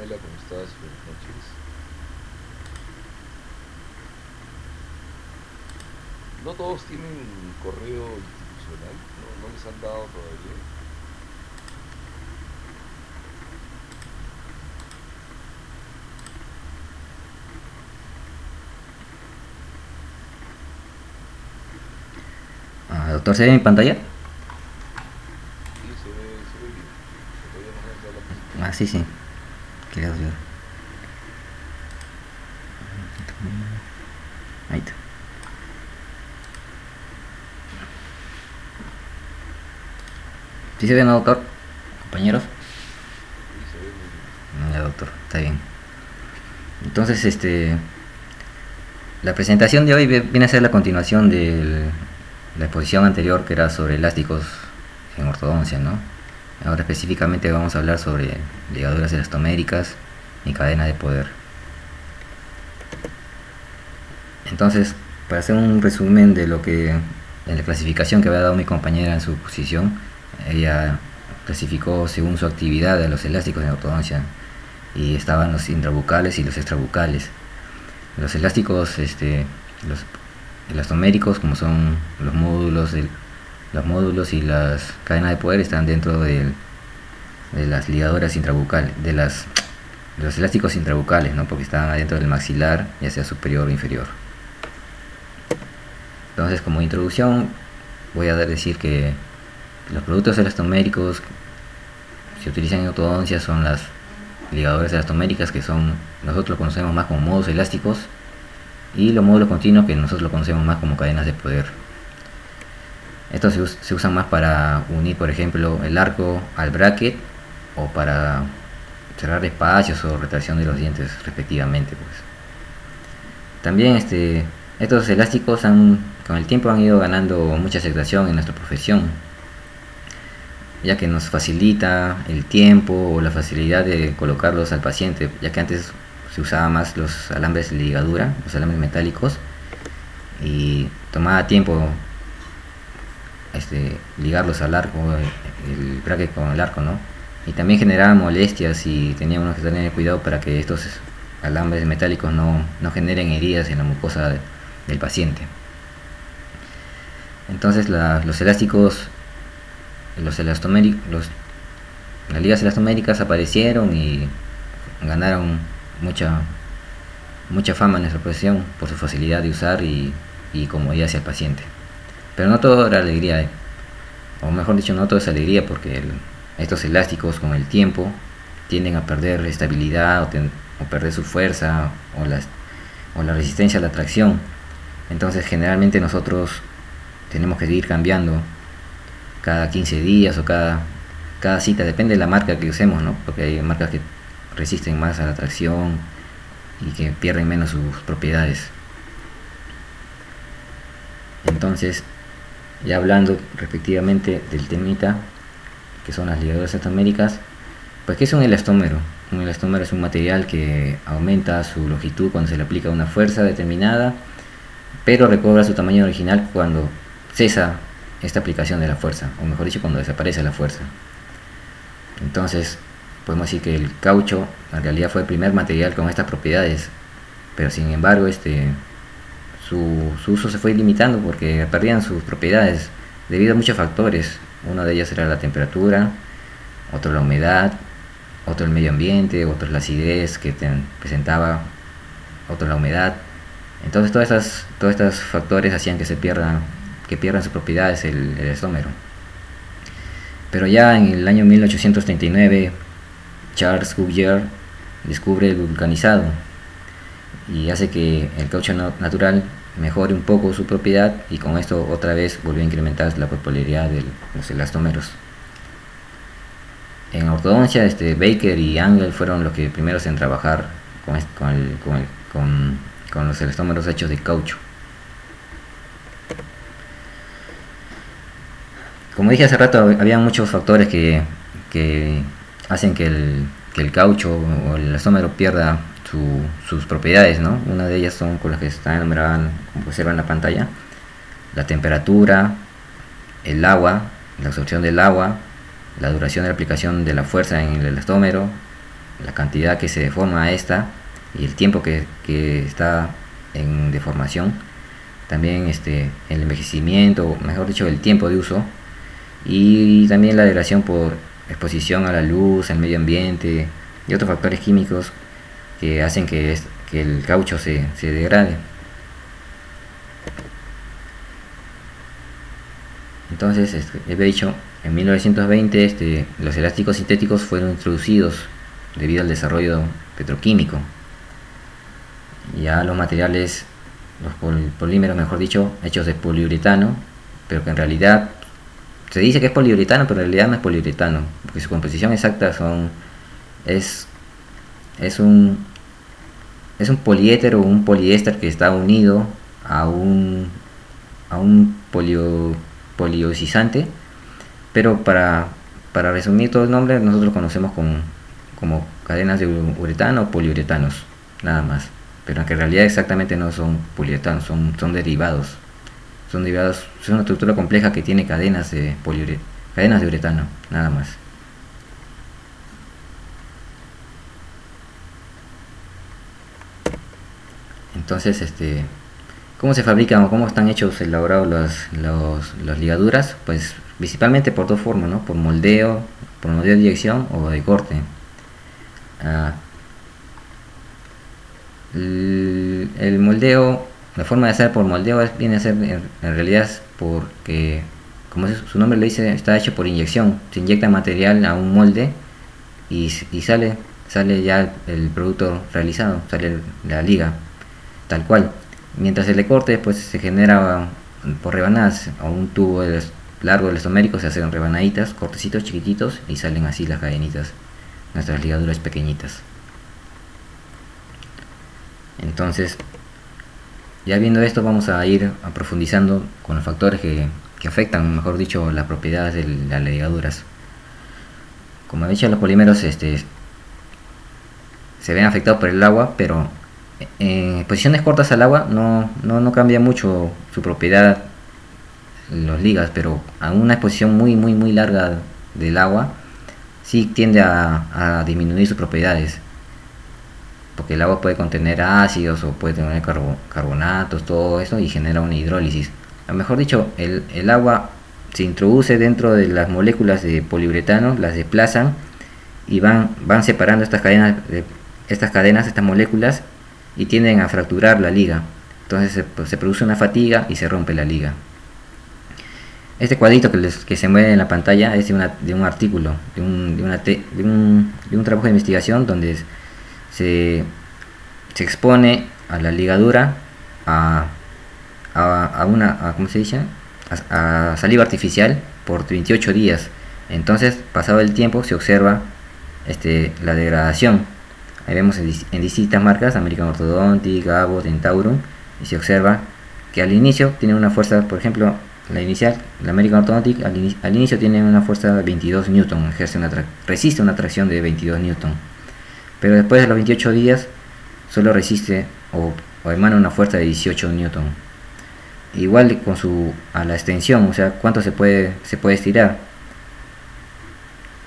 Pamela, ¿cómo estás? Buenas noches. No todos tienen correo institucional, no les han dado todavía. Doctor, ¿se ve mi pantalla? Sí, se ve bien, pero todavía no me han dado la Ah, sí, presentación. sí. Quería ver. Ahí está. ¿Sí se ve, no, doctor? Compañeros. Sí, se ve muy bien. Ya, doctor, está bien. Entonces, la presentación de hoy viene a ser la continuación de la exposición anterior que era sobre elásticos en ortodoncia, ¿no? Ahora específicamente vamos a hablar sobre ligaduras elastoméricas y cadena de poder. Entonces, para hacer un resumen de lo que en la clasificación que había dado mi compañera en su posición, ella clasificó según su actividad a los elásticos en ortodoncia y estaban los intrabucales y los extrabucales. Los elásticos, los elastoméricos, como son los módulos y las cadenas de poder, están dentro de las ligaduras intrabucales, de los elásticos intrabucales, ¿no? Porque están adentro del maxilar, ya sea superior o inferior. Entonces, como introducción, voy a decir que los productos elastoméricos que se utilizan en ortodoncia son las ligaduras elastoméricas, que son, nosotros lo conocemos más como módulos elásticos, y los módulos continuos, que nosotros lo conocemos más como cadenas de poder. Estos se usan más para unir, por ejemplo, el arco al bracket o para cerrar espacios o retracción de los dientes respectivamente, pues. También estos elásticos con el tiempo han ido ganando mucha aceptación en nuestra profesión, ya que nos facilita el tiempo o la facilidad de colocarlos al paciente, ya que antes se usaba más los alambres de ligadura, los alambres metálicos, y tomaba tiempo ligarlos al arco, el bracket con el arco, ¿no? Y también generaba molestias y teníamos que tener cuidado para que estos alambres metálicos no generen heridas en la mucosa del paciente. Entonces los elásticos, los elastoméricos, las ligas elastoméricas aparecieron y ganaron mucha mucha fama en nuestra profesión por su facilidad de usar y comodidad hacia el paciente. Pero no todo era alegría, o mejor dicho, no todo es alegría, porque estos elásticos con el tiempo tienden a perder estabilidad o perder su fuerza o la resistencia a la tracción. Entonces generalmente nosotros tenemos que ir cambiando cada 15 días o cada cita, depende de la marca que usemos, ¿no? Porque hay marcas que resisten más a la tracción y que pierden menos sus propiedades. Entonces, ya hablando respectivamente del temita, que son las ligaduras elastoméricas, pues ¿qué es un elastómero? Un elastómero es un material que aumenta su longitud cuando se le aplica una fuerza determinada, pero recobra su tamaño original cuando cesa esta aplicación de la fuerza, o mejor dicho, cuando desaparece la fuerza. Entonces, podemos decir que el caucho en realidad fue el primer material con estas propiedades, pero sin embargo, su uso se fue limitando porque perdían sus propiedades debido a muchos factores. Uno de ellos era la temperatura, otro la humedad, otro el medio ambiente, otro la acidez que presentaba, otro la humedad. Entonces todos estos factores hacían que pierdan sus propiedades el estómero. Pero ya en el año 1839 Charles Cuvier descubre el vulcanizado y hace que el caucho natural mejore un poco su propiedad, y con esto otra vez volvió a incrementar la popularidad de los elastómeros. En ortodoncia, Baker y Angel fueron los que primeros en trabajar con los elastómeros hechos de caucho. Como dije hace rato, había muchos factores que hacen que el caucho o el elastómero pierda sus propiedades, ¿no? Una de ellas son con las que están enumeradas, como observan en la pantalla: la temperatura, el agua, la absorción del agua, la duración de la aplicación de la fuerza en el elastómero, la cantidad que se deforma esta y el tiempo que está en deformación, también el envejecimiento, mejor dicho, el tiempo de uso, y también la degradación por exposición a la luz, al medio ambiente y otros factores químicos que hacen que el caucho se degrade. Entonces, he dicho, en 1920 los elásticos sintéticos fueron introducidos debido al desarrollo petroquímico. Ya los materiales, los polímeros, mejor dicho, hechos de poliuretano, pero que en realidad se dice que es poliuretano, pero en realidad no es poliuretano, porque su composición exacta es un poliéter o un poliéster que está unido a un poliosizante, pero para resumir todo el nombre, nosotros lo conocemos como cadenas de uretano o poliuretanos, nada más, pero que en realidad exactamente no son poliuretanos, son derivados. Son derivados, es una estructura compleja que tiene cadenas de uretano, nada más. Entonces, ¿cómo se fabrican o cómo están elaborados las ligaduras? Pues principalmente por dos formas, ¿no? Por moldeo de inyección o de corte. El moldeo, la forma de hacer por moldeo viene a ser en realidad es porque, como su nombre le dice, está hecho por inyección. Se inyecta material a un molde y sale ya el producto realizado, sale la liga tal cual. Mientras se le corte, pues se genera por rebanadas o un tubo largo del estomérico, se hacen rebanaditas, cortecitos chiquititos y salen así las cadenitas, nuestras ligaduras pequeñitas. Entonces, ya viendo esto, vamos a ir profundizando con los factores que afectan, mejor dicho, las propiedades de las ligaduras. Como he dicho, los polímeros se ven afectados por el agua, pero en exposiciones cortas al agua no cambia mucho su propiedad los ligas, pero a una exposición muy larga del agua sí tiende a disminuir sus propiedades, porque el agua puede contener ácidos o puede tener carbonatos, todo eso, y genera una hidrólisis. A mejor dicho, el agua se introduce dentro de las moléculas de poliuretano, las desplazan y van separando estas moléculas, y tienden a fracturar la liga. Entonces se produce una fatiga y se rompe la liga. Este cuadrito que se mueve en la pantalla es de un artículo, de un trabajo de investigación donde se expone a la ligadura a ¿cómo se dice? A saliva artificial por 28 días. Entonces, pasado el tiempo, se observa la degradación. Ahí vemos en distintas marcas, American Orthodontic, Abbott, Dentaurum, y se observa que al inicio tiene una fuerza, por ejemplo, la American Orthodontic al inicio tiene una fuerza de 22 Newton, resiste una tracción de 22 Newton, pero después de los 28 días solo resiste o emana una fuerza de 18 Newton. Igual a la extensión, o sea, cuánto se puede estirar,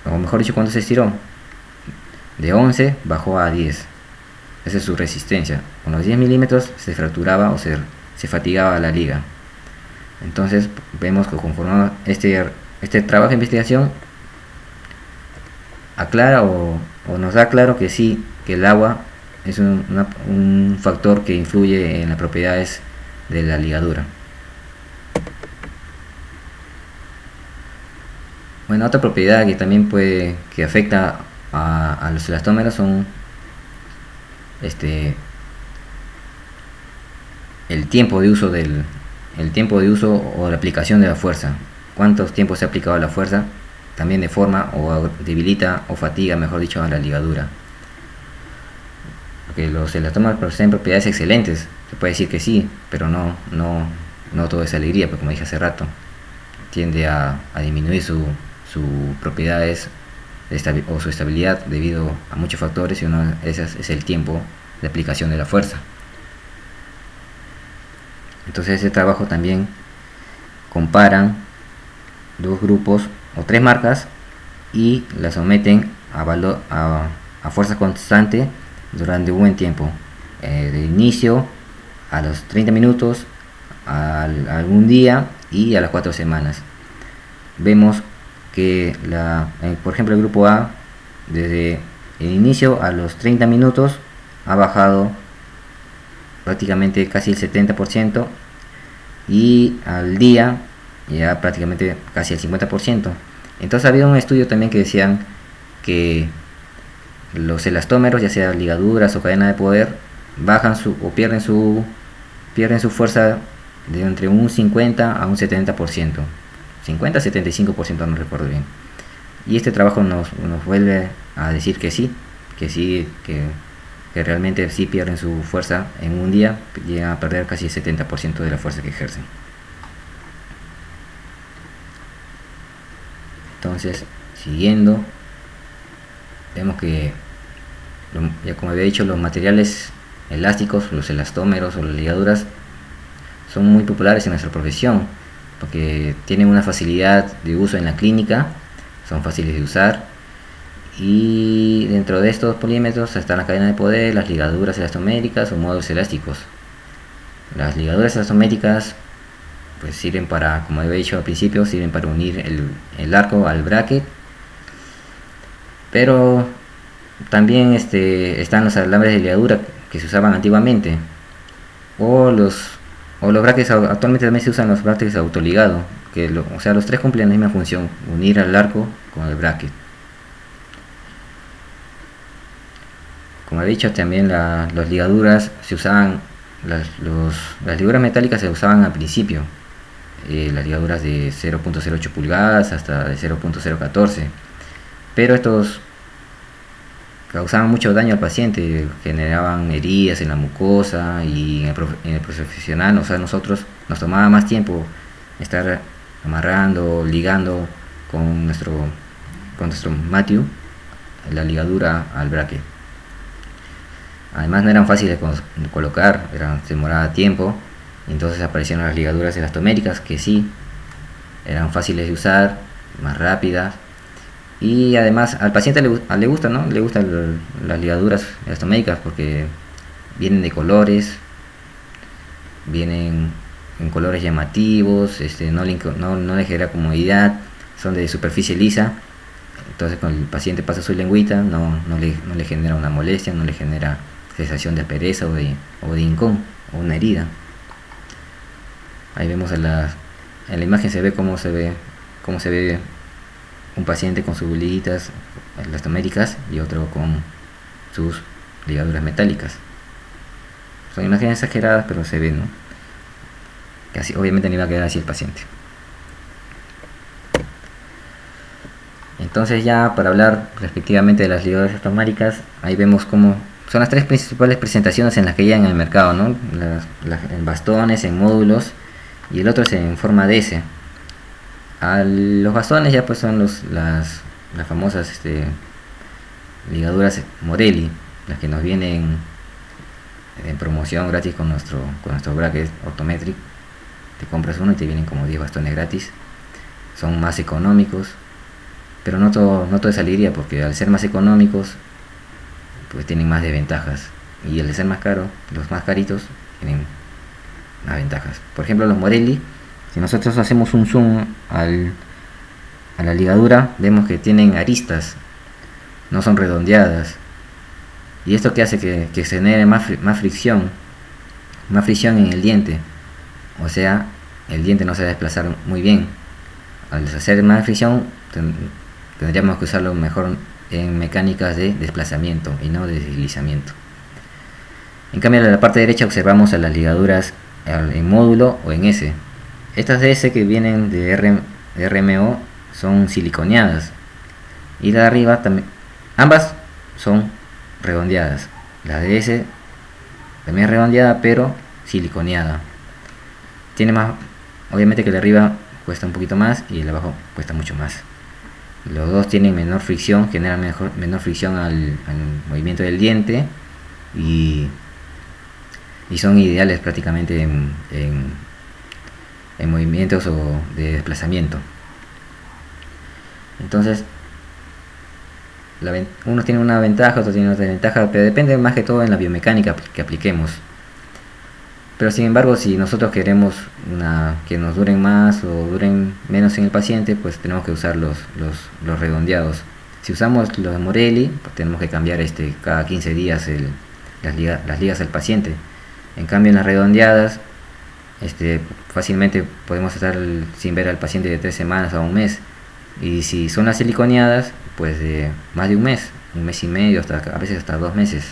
o mejor dicho, cuánto se estiró. De 11 bajó a 10. Esa es su resistencia. Con los 10 milímetros se fracturaba o se fatigaba la liga. Entonces vemos que conforme este trabajo de investigación aclara o nos da claro que sí, que el agua es un factor que influye en las propiedades de la ligadura. Bueno, otra propiedad que también que afecta a los elastómeros son el tiempo de uso o la aplicación de la fuerza. Cuántos tiempos se ha aplicado la fuerza también deforma o debilita o fatiga, mejor dicho, a la ligadura. Porque los elastómeros poseen propiedades excelentes, se puede decir que sí, pero no todo es alegría, porque como dije hace rato, tiende a disminuir sus propiedades o su estabilidad debido a muchos factores, y uno de esos es el tiempo de aplicación de la fuerza. Entonces, este trabajo también comparan dos grupos o tres marcas y las someten a a fuerza constante durante un buen tiempo, de inicio a los 30 minutos, algún día y a las 4 semanas. Vemos que por ejemplo el grupo A, desde el inicio a los 30 minutos ha bajado prácticamente casi el 70%, y al día ya prácticamente casi el 50%. Entonces había un estudio también que decían que los elastómeros, ya sea ligaduras o cadena de poder, bajan o pierden su fuerza de entre un 50 a un 70%, 50-75%, no recuerdo bien. Y este trabajo nos vuelve a decir que sí, que realmente sí pierden su fuerza en un día, llegan a perder casi el 70% de la fuerza que ejercen. Entonces, siguiendo, vemos que, ya como había dicho, los materiales elásticos, los elastómeros o las ligaduras son muy populares en nuestra profesión porque tienen una facilidad de uso en la clínica, son fáciles de usar, y dentro de estos polímetros están la cadena de poder, las ligaduras elastoméricas o módulos elásticos. Las ligaduras elastoméricas pues sirven para, como había dicho al principio, sirven para unir el arco al bracket, pero también están los alambres de ligadura que se usaban antiguamente, o los brackets. Actualmente también se usan los brackets autoligado, o sea, los tres cumplen la misma función, unir al arco con el bracket. Como he dicho, también las ligaduras se usaban, las ligaduras metálicas se usaban al principio, las ligaduras de 0.08 pulgadas hasta de 0.014, pero estos causaban mucho daño al paciente, generaban heridas en la mucosa, y en el profesional, o sea, nosotros nos tomaba más tiempo estar amarrando, ligando con nuestro Matthew la ligadura al bracket. Además no eran fáciles de colocar, se demoraba tiempo, y entonces aparecieron las ligaduras elastoméricas, que sí eran fáciles de usar, más rápidas, y además al paciente le gusta, ¿no? Le gustan las ligaduras elastoméricas porque vienen de colores, vienen en colores llamativos, no le genera comodidad, son de superficie lisa. Entonces cuando el paciente pasa su lengüita no le genera una molestia, no le genera sensación de aspereza o de hincón o una herida. Ahí vemos en la imagen, se ve cómo se ve un paciente con sus liguitas elastoméricas y otro con sus ligaduras metálicas. Son imágenes exageradas, pero se ven, ¿no? Que así, obviamente no iba a quedar así el paciente. Entonces, ya para hablar respectivamente de las ligaduras elastoméricas, ahí vemos cómo son las tres principales presentaciones en las que llegan al mercado, ¿no? En bastones, en módulos, y el otro es en forma de S. Los bastones ya pues son las famosas ligaduras Morelli, las que nos vienen en promoción gratis con nuestro bracket Orthometric. Te compras uno y te vienen como 10 bastones gratis. Son más económicos, pero no todo es alegría, porque al ser más económicos pues tienen más desventajas, y al ser más caro, los más caritos tienen más ventajas. Por ejemplo, los Morelli, si nosotros hacemos un zoom a la ligadura, vemos que tienen aristas, no son redondeadas, y esto que hace que se genere más fricción en el diente, o sea, el diente no se va a desplazar muy bien. Al hacer más fricción tendríamos que usarlo mejor en mecánicas de desplazamiento y no de deslizamiento. En cambio, en la parte derecha observamos a las ligaduras en módulo o en S. Estas de S que vienen de RMO son siliconeadas, y la de arriba también, ambas son redondeadas. La de S también es redondeada, pero siliconeada. Tiene más, obviamente que la de arriba cuesta un poquito más y el de abajo cuesta mucho más. Los dos tienen menor fricción, generan menor fricción al movimiento del diente, y son ideales prácticamente en movimientos de desplazamiento. Entonces, uno tiene una ventaja, otro tiene otra desventaja, pero depende más que todo en la biomecánica que apliquemos. Pero sin embargo, si nosotros queremos que nos duren más o duren menos en el paciente, pues tenemos que usar los redondeados. Si usamos los Morelli, pues tenemos que cambiar cada 15 días las ligas al paciente. En cambio, en las redondeadas, fácilmente podemos estar sin ver al paciente de 3 semanas a un mes. Y si son las siliconeadas, pues de más de un mes y medio, a veces hasta 2 meses.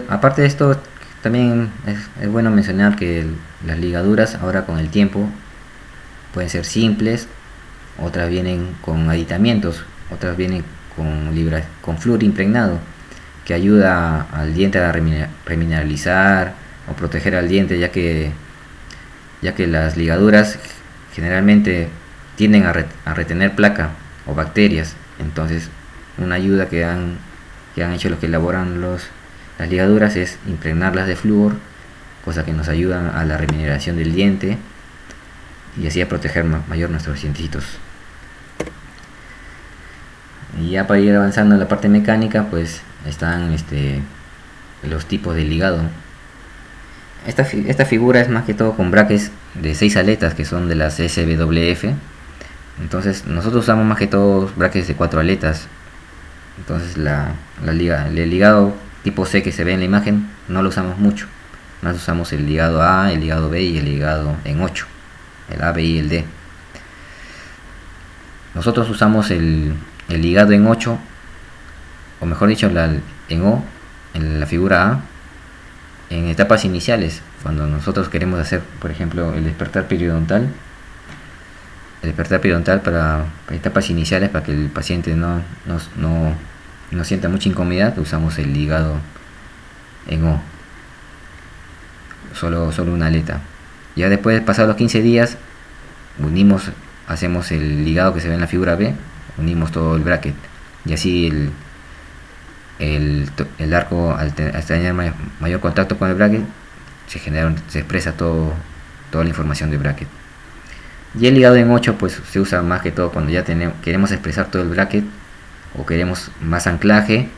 Aparte de esto, también es bueno mencionar que las ligaduras ahora con el tiempo pueden ser simples, otras vienen con aditamientos, otras vienen con flúor impregnado, que ayuda al diente a remineralizar o proteger al diente, ya que las ligaduras generalmente tienden a retener placa o bacterias. Entonces, una ayuda que han hecho los que elaboran las ligaduras es impregnarlas de flúor, cosa que nos ayuda a la remineración del diente y así a proteger mayor nuestros dientitos. Y ya para ir avanzando en la parte mecánica, pues están los tipos de ligado. Esta figura es más que todo con brackets de 6 aletas, que son de las SBWF. Entonces nosotros usamos más que todo brackets de 4 aletas. Entonces el ligado tipo C que se ve en la imagen no lo usamos mucho. Más usamos el ligado A, el ligado B y el ligado en 8. El A, B y el D. Nosotros usamos el ligado en 8, o mejor dicho en O, en la figura A, en etapas iniciales, cuando nosotros queremos hacer, por ejemplo, el despertar periodontal para etapas iniciales, para que el paciente no sienta mucha incomodidad, usamos el ligado en O, solo una aleta. Ya después de pasar los 15 días, hacemos el ligado que se ve en la figura B, unimos todo el bracket, y así el arco, al tener mayor contacto con el bracket, se expresa toda la información del bracket. Y el ligado en 8 pues se usa más que todo cuando ya queremos expresar todo el bracket, o queremos más anclaje,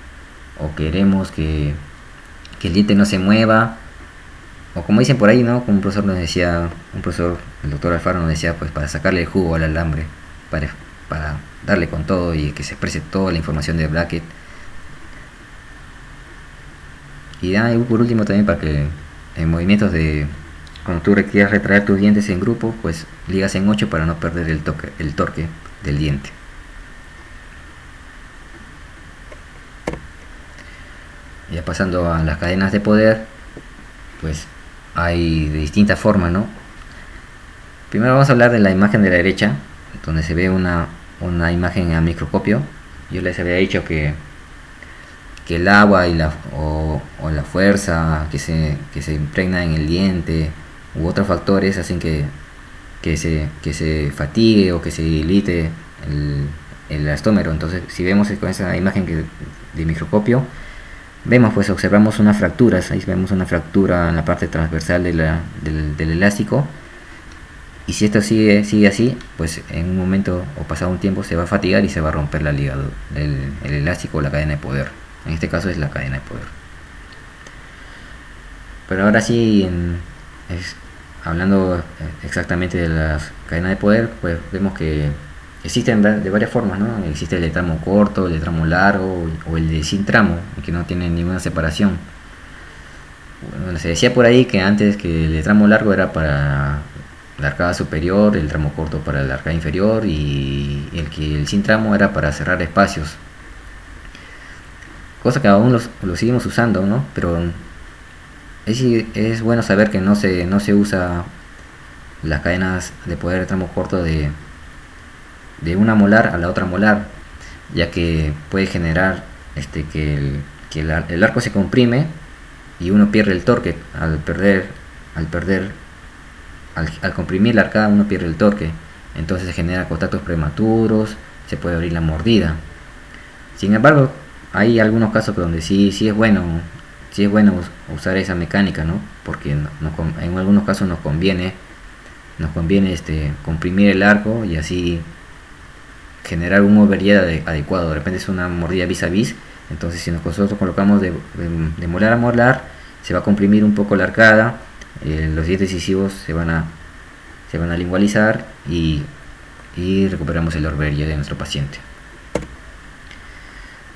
o queremos que el diente no se mueva, o como dicen por ahí, ¿no? Como el doctor Alfaro nos decía, pues para sacarle el jugo al alambre, para darle con todo y que se exprese toda la información del bracket. Y por último también, para que en movimientos cuando tú quieras retraer tus dientes en grupo, pues ligas en 8 para no perder el torque del diente. Ya pasando a las cadenas de poder, pues hay de distintas formas, ¿no? Primero vamos a hablar de la imagen de la derecha, donde se ve una imagen a microscopio. Yo les había dicho que el agua o la fuerza que se impregna en el diente u otros factores hacen que se fatigue o que se dilite el elastómero. Entonces, si vemos con esa imagen de microscopio, observamos unas fracturas. Ahí vemos una fractura en la parte transversal del elástico, y si esto sigue así, pues en un momento o pasado un tiempo se va a fatigar y se va a romper la liga, el elástico o la cadena de poder. En este caso es la cadena de poder. Pero ahora sí, hablando exactamente de las cadenas de poder, pues vemos que existen de varias formas, ¿no? Existe el de tramo corto, el de tramo largo o el de sin tramo, que no tiene ninguna separación. Bueno, se decía por ahí que antes que el de tramo largo era para la arcada superior, el tramo corto para la arcada inferior, y el sin tramo era para cerrar espacios. Cosa que aún lo seguimos usando, ¿no? Pero es bueno saber que no se usa las cadenas de poder de tramo corto de una molar a la otra molar, ya que puede generar que el arco se comprime y uno pierde el torque. Al comprimir la arcada uno pierde el torque, entonces se genera contactos prematuros, se puede abrir la mordida. Sin embargo, hay algunos casos donde sí es bueno usar esa mecánica, ¿no? Porque en algunos casos nos conviene nos conviene comprimir el arco y así generar un overhead adecuado. De repente es una mordida vis a vis, entonces si nosotros colocamos de molar a molar, se va a comprimir un poco la arcada, los dientes incisivos se van a lingualizar y recuperamos el overhead de nuestro paciente.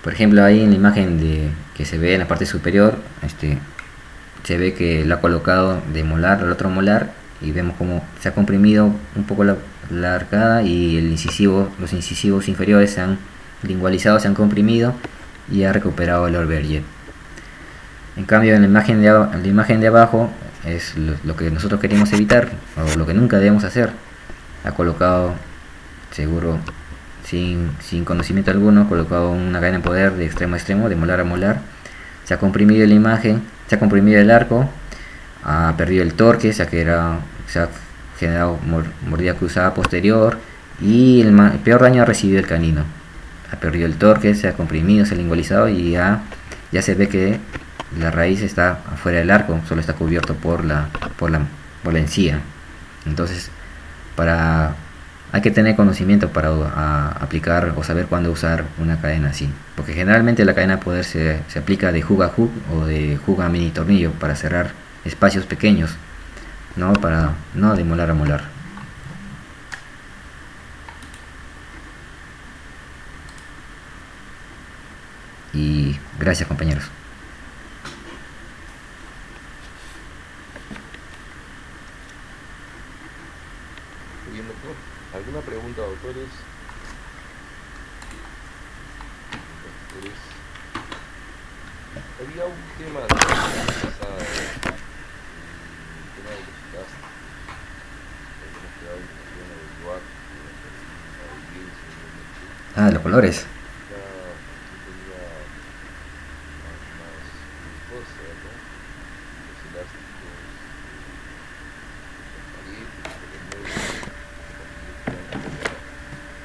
Por ejemplo, ahí en la imagen que se ve en la parte superior, se ve que lo ha colocado de molar al otro molar y vemos como se ha comprimido un poco la arcada y los incisivos inferiores se han lingualizado, se han comprimido y ha recuperado el overhead. En cambio, en la imagen de abajo es lo que nosotros queremos evitar, o lo que nunca debemos hacer. Ha colocado, seguro, sin conocimiento alguno, colocado una cadena de poder de extremo a extremo, de molar a molar. Se ha comprimido la imagen, se ha comprimido el arco, ha perdido el torque, se ha generado mordida cruzada posterior y el peor daño ha recibido el canino. Ha perdido el torque, se ha comprimido, se ha lingualizado y ya se ve que la raíz está afuera del arco, solo está cubierto por la encía. Entonces, hay que tener conocimiento para aplicar o saber cuándo usar una cadena así, porque generalmente la cadena de poder se aplica de hook a hook o de hook a mini tornillo para cerrar espacios pequeños, no de molar a molar. Y gracias, compañeros. Muy bien, doctor. ¿Alguna pregunta, doctores? Había un tema de la pasada, el tema de los elásticos. Hemos quedado en cuestión de averiguar la audiencia, obviamente. Los colores. Ya tenía más cosas, ¿no? Los elásticos transparentes,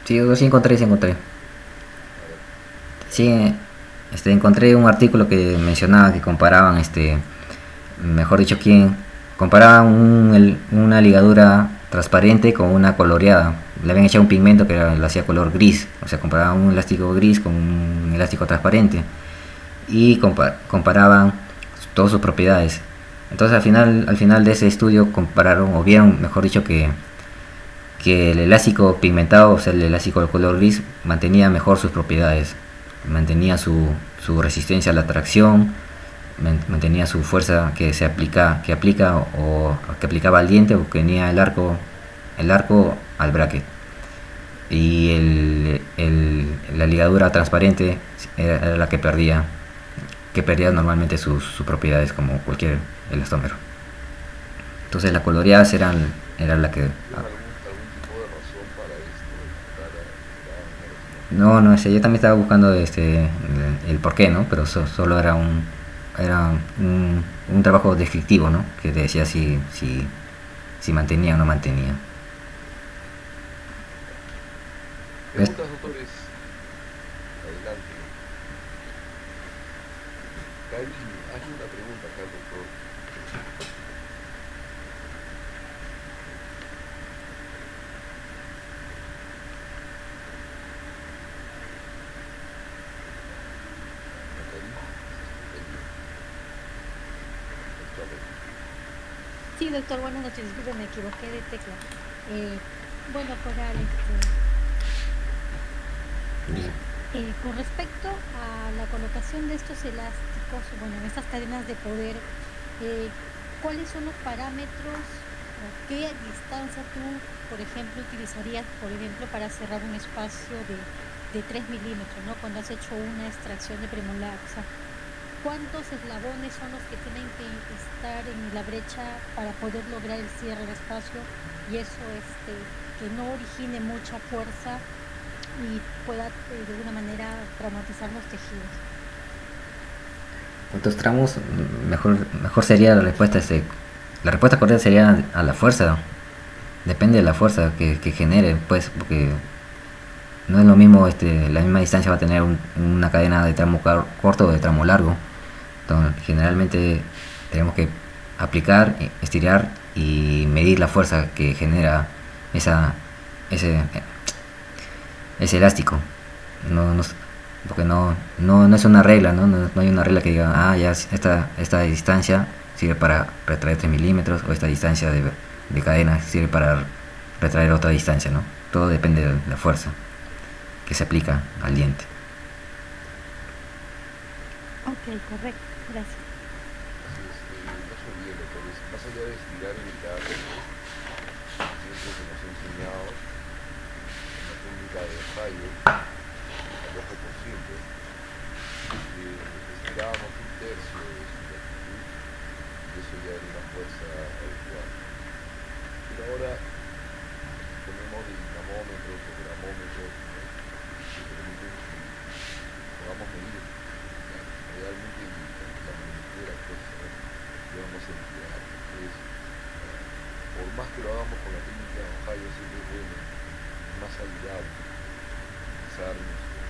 Sí, yo sí encontré. Sí, encontré un artículo que mencionaba que comparaban, mejor dicho, comparaban una ligadura transparente con una coloreada. Le habían echado un pigmento que lo hacía color gris, o sea, comparaban un elástico gris con un elástico transparente y comparaban todas sus propiedades. Entonces al final de ese estudio vieron, mejor dicho, que el elástico pigmentado, o sea, el elástico de color gris, mantenía mejor sus propiedades, mantenía su resistencia a la tracción, mantenía su fuerza que aplicaba al diente o que tenía el arco al bracket. Y la ligadura transparente era la que perdía normalmente sus propiedades como cualquier elastómero. Entonces las coloreadas era la que... No, yo también estaba buscando el porqué, ¿no? Pero solo era un trabajo descriptivo, ¿no? Que te decía si mantenía o no mantenía. Preguntas, doctores. Adelante. Karim, hazle una pregunta acá al doctor. Sí, doctor, buenas noches. Disculpe, me equivoqué de tecla. Bueno, Coral, con respecto a la colocación de estos elásticos, bueno, en estas cadenas de poder, ¿cuáles son los parámetros o qué distancia tú, por ejemplo, utilizarías, por ejemplo, para cerrar un espacio de 3 milímetros, ¿no? Cuando has hecho una extracción de premolar, o sea, ¿cuántos eslabones son los que tienen que estar en la brecha para poder lograr el cierre del espacio y eso que no origine mucha fuerza y pueda de alguna manera traumatizar los tejidos? ¿Cuántos tramos? Mejor sería la respuesta. La respuesta correcta sería a la fuerza. Depende de la fuerza que genere, pues, porque no es lo mismo, la misma distancia va a tener una cadena de tramo corto o de tramo largo. Entonces, generalmente tenemos que aplicar, estirar y medir la fuerza que genera esa, ese, ese elástico. No, no, porque no es una regla, no hay una regla que diga, ah, ya esta distancia sirve para retraer 3 milímetros o esta distancia de cadena sirve para retraer otra distancia, ¿no? Todo depende de la fuerza que se aplica al diente. Ok, correcto, gracias. Así es, no se olviden, doctores, más allá de estirar y evitar, siempre se nos ha enseñado en la técnica de fallo, al ojo consciente, que estirábamos un tercio de su longitud y eso ya era una fuerza adecuada. Pero ahora ponemos dinamómetros o gramómetros, ¿no? Que permiten que podamos medir, ¿ya? Realmente la magnitud de la fuerza, ¿no? Que vamos a emplear. Entonces, por más que lo hagamos con la técnica de Ohio, siempre es bueno, es más saludable utilizar nuestro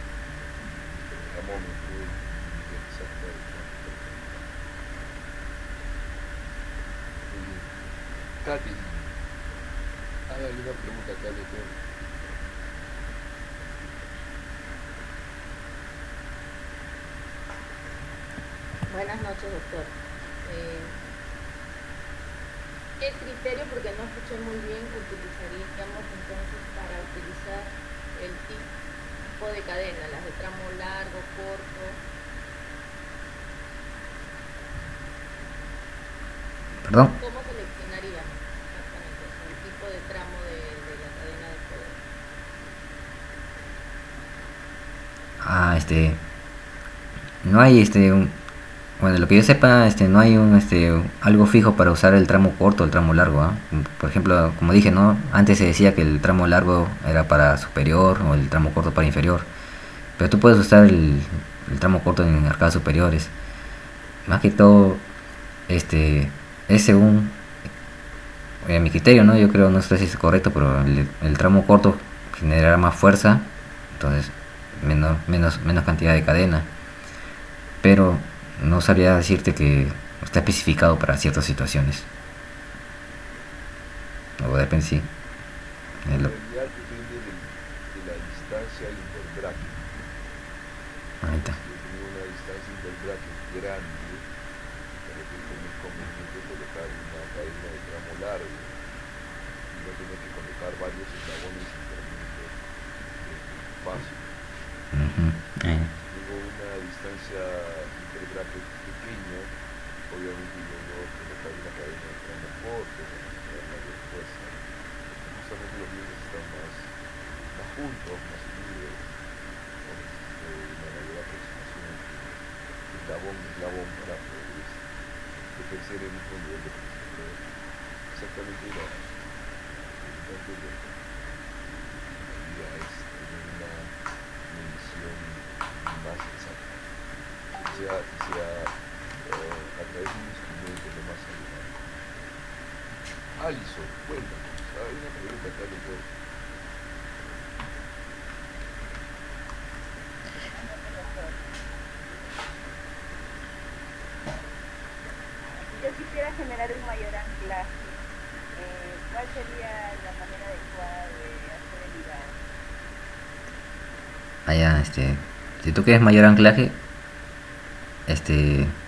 gramómetro y realizar todo el cuerpo. Muy bien. Katy, hágale una pregunta acá al doctor. Buenas noches, doctor. Eh, ¿Qué criterio, porque no escuché muy bien, utilizaríamos entonces para utilizar el tipo de cadena, las de tramo largo, corto? ¿Perdón? ¿Cómo seleccionaríamos exactamente el tipo de tramo de la cadena de poder? Ah, no hay bueno, lo que yo sepa, no hay algo fijo para usar el tramo corto o el tramo largo, ¿ah? Por ejemplo, como dije, ¿no? Antes se decía que el tramo largo era para superior o el tramo corto para inferior, pero tú puedes usar el tramo corto en arcadas superiores. Más que todo, es según mi criterio, ¿no? Yo creo, no sé si es correcto, pero el tramo corto generará más fuerza, entonces menos cantidad de cadena, pero no sabría decirte que está especificado para ciertas situaciones. O depende, sí. En realidad depende de la distancia interbracket. Ahí está. Si yo tengo una distancia interbracket grande, de repente es muy conveniente colocar una cadena de tramo largo y no tener que colocar varios eslabones intermedios en el espacio. Ujú. Ahí. Si tengo una distancia interbracket pequeña, obviamente yo no colocar una cadena de tramo corto para generar mayor fuerza, porque justamente los dientes están más juntos, más unidos, ¿no? Necesito una mayor aproximación entre eslabón y eslabón para poder ejercer el mismo nivel de presión. Pero exactamente lo importante es la idea es tener una medición más exacta y sea a través de un instrumento lo más saludable. Alison, cuéntanos, hay una pregunta acá, doctor. Si yo quisiera generar un mayor anclaje, ¿cuál sería la manera adecuada de hacer el ligado? Allá, si tú quieres mayor anclaje,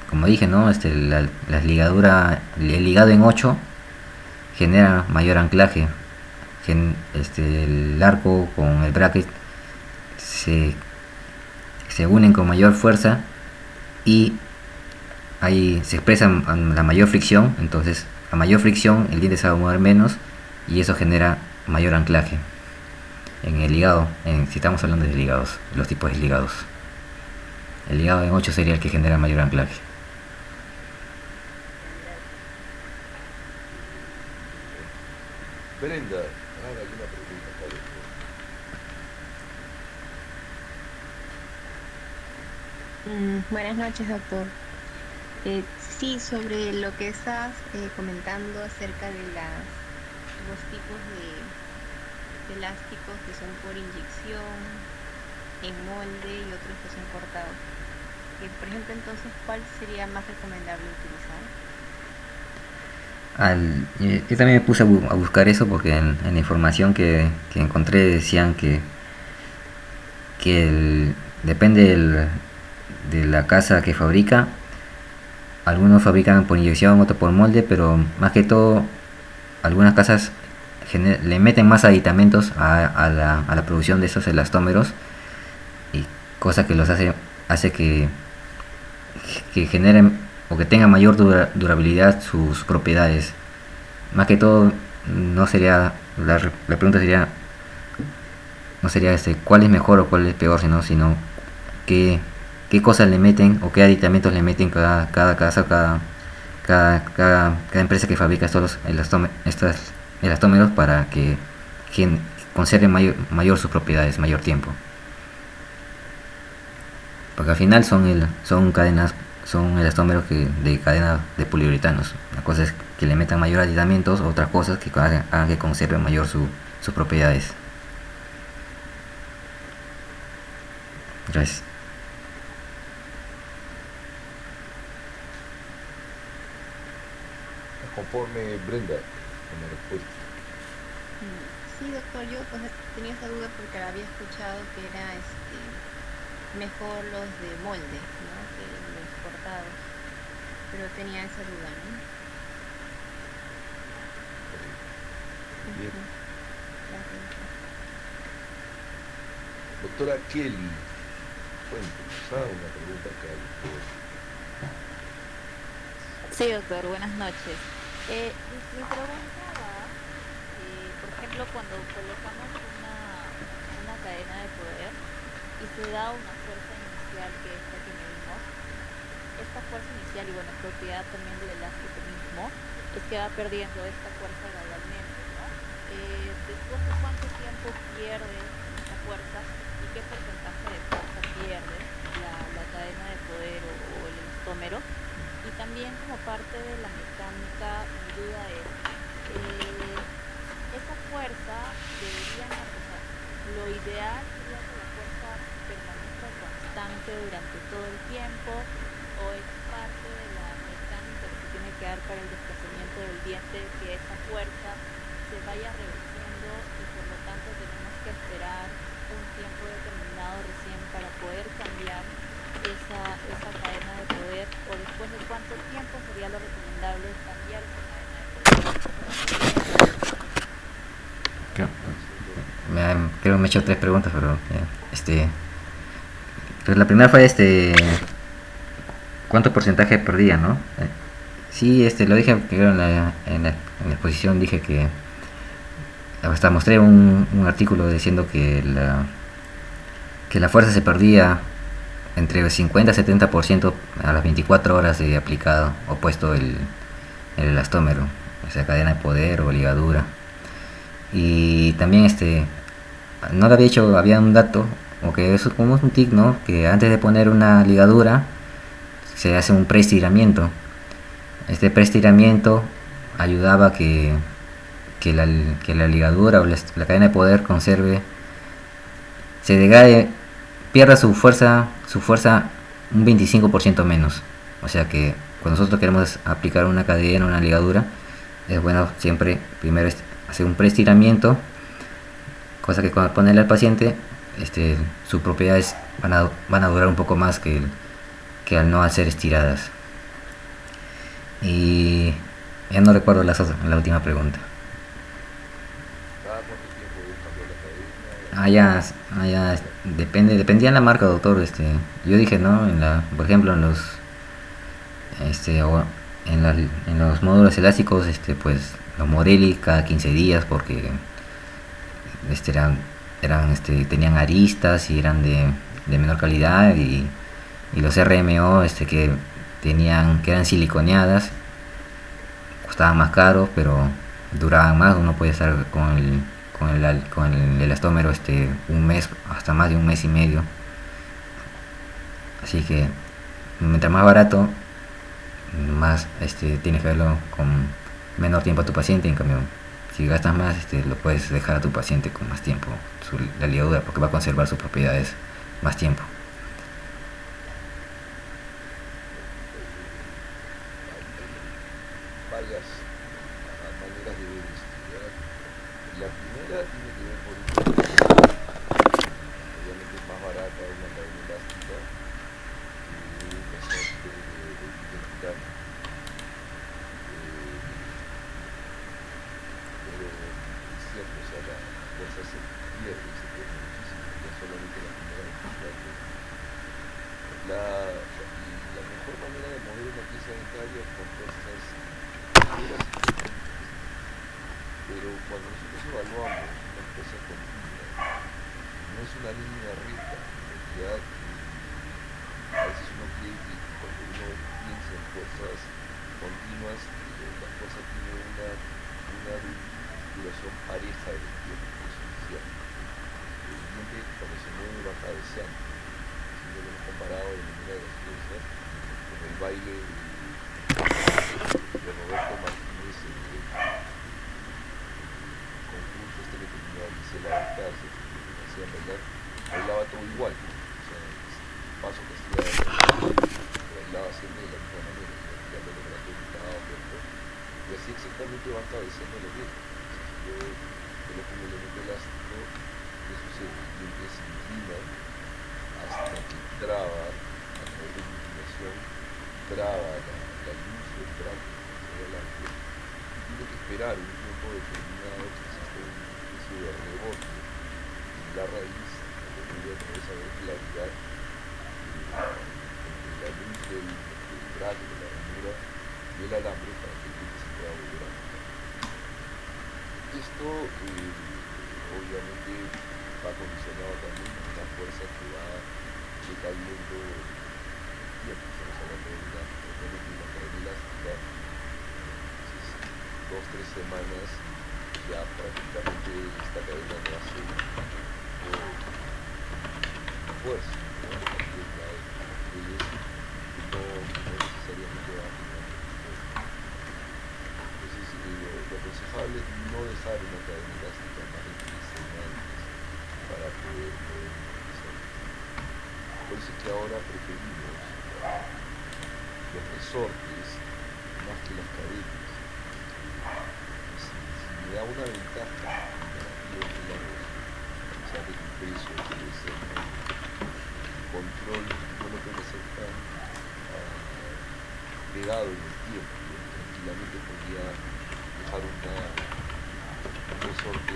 como dije, ¿no? La ligadura, el ligado en 8 genera mayor anclaje. El arco con el bracket se, se unen con mayor fuerza y ahí se expresa la mayor fricción. Entonces, a mayor fricción el diente se va a mover menos y eso genera mayor anclaje en el ligado. Si estamos hablando de ligados, los tipos de ligados, el ligado en 8 sería el que genera mayor anclaje. Brenda, hágale una pregunta acá, doctor. Buenas noches, doctor. Sí, sobre lo que estás comentando acerca de los tipos de elásticos que son por inyección, en molde y otros que son cortados. Por ejemplo, entonces, ¿cuál sería más recomendable utilizar? Yo también me puse a buscar eso porque en la información que encontré decían que depende de la casa que fabrica. Algunos fabrican por inyección, otros por molde, pero más que todo algunas casas le meten más aditamentos a la producción de esos elastómeros, y cosa que hace que generen o que tengan mayor durabilidad sus propiedades. Más que todo, no sería la pregunta sería no sería cuál es mejor o cuál es peor, sino qué cosas le meten o qué aditamentos le meten cada casa, cada empresa que fabrica estos elastómeros para que conserve mayor sus propiedades, mayor tiempo. Porque al final son cadenas, son elastómeros de cadena de poliuretanos. La cosa es que le metan mayor aditamentos, otras cosas que hagan que conserve mayor sus propiedades. Gracias. Conforme Brenda con la respuesta. Sí, doctor, yo pues, tenía esa duda porque había escuchado que era mejor los de molde, ¿no? Que los cortados, pero tenía esa duda, ¿no? Bien. Ujú. Gracias. Doctora Kelly, cuéntenos, una pregunta acá. Sí, doctor, buenas noches. Mi pregunta va, por ejemplo, cuando colocamos una cadena de poder y se da una fuerza inicial que es la que medimos, esta fuerza inicial y bueno, propiedad también del elástico mismo, es que va perdiendo esta fuerza gradualmente, ¿no? Después de cuánto tiempo pierde esta fuerza y qué porcentaje de fuerza pierde la cadena de poder o el elastómero. Y también como parte de la mecánica, mi duda es, esa fuerza debería, o sea, lo ideal sería que la fuerza permanezca constante durante todo el tiempo, o es parte de la mecánica que se tiene que dar para el desplazamiento del diente, que esa fuerza se vaya reduciendo y por lo tanto tenemos que esperar un tiempo determinado recién para poder cambiar esa cadena de poder, o después de cuánto tiempo sería lo recomendable cambiar esa cadena de poder. Creo que me he hecho 3 preguntas, pero pues la primera fue cuánto porcentaje perdía, ¿no? Sí, lo dije creo en la exposición, dije que hasta mostré un artículo diciendo que la fuerza se perdía entre 50 y 70% a las 24 horas de aplicado o puesto el elastómero, o sea, cadena de poder o ligadura. Y también no lo había hecho, había un dato, o que eso como es un tic, ¿no? Que antes de poner una ligadura se hace un preestiramiento. Este preestiramiento ayudaba que la ligadura o la cadena de poder se degrade, pierda su fuerza un 25% menos. O sea que cuando nosotros queremos aplicar una cadena, una ligadura, es bueno siempre primero hacer un preestiramiento, cosa que cuando ponerle al paciente sus propiedades van a durar un poco más que al no ser estiradas. Y ya no recuerdo la última pregunta. ¿Cada cuánto tiempo cambió la cadena? Dependía de la marca, doctor. Yo dije, no, por ejemplo, en los módulos elásticos, pues los Morelli cada 15 días, porque tenían aristas y eran de menor calidad, y los RMO que eran siliconeadas, costaban más caros, pero duraban más. Uno puede estar con el elastómero un mes, hasta más de un mes y medio. Así que mientras más barato, más tienes que verlo con menor tiempo a tu paciente. En cambio, si gastas más, lo puedes dejar a tu paciente con más tiempo la ligadura, porque va a conservar sus propiedades más tiempo. Varias maneras de ver esto, ¿ya? La primera tiene que ver por un obviamente es más barata una cadena elástica que un resorte de titanio. Pero es cierto, o sea, la fuerza se pierde muchísimo, ya solamente la primera vez. La mejor manera de mover una pieza dentaria es con fuerzas ligeras y continuas. Pero cuando nosotros evaluamos una fuerza continua, no es una línea recta. En realidad, a veces uno cree que cuando uno piensa en fuerzas continuas, la fuerza tiene una duración pareja del tiempo, eso es cierto. El diente cuando se mueve va cabeceando. Siempre lo hemos comparado de manera graciosa con el baile de Roberto Martínez en el concurso este que tenía Gisela Alcácer, que me hacían bailar, bailaba todo igual, ¿no? O sea, el paso que hacía bailaba siempre de la misma manera, ya lo brazo gritaba, y así exactamente van cabeceando los dientes. Yo coloco un elemento elástico, ¿qué sucede? El diente se inclina hasta que traba, a través de la inclinación, traba la luz del brazo hacia adelante y tiene que esperar un tiempo determinado que existe una especie de rebote en la raíz, que vuelve a través de claridad entre la luz del brazo, de la ranura y el alambre para que el diente se pueda volver a mover. Esto obviamente va condicionado también por la fuerza que va decayendo el tiempo. Estamos hablando de una cadena elástica, entonces 2-3 semanas ya prácticamente esta cadena no hace fuerza, ¿no? También ya no necesariamente va a generar entonces lo aconsejable es no dejar una cadena elástica más de 3 semanas para poder utilizar. Por eso es que ahora preferimos los resortes más que las cadenas. Si me da una ventaja comparativa con la voz, a pesar de que el peso puede ser el control, no lo tengo que ser tan pegado en el tiempo. Yo tranquilamente podría dejar un resorte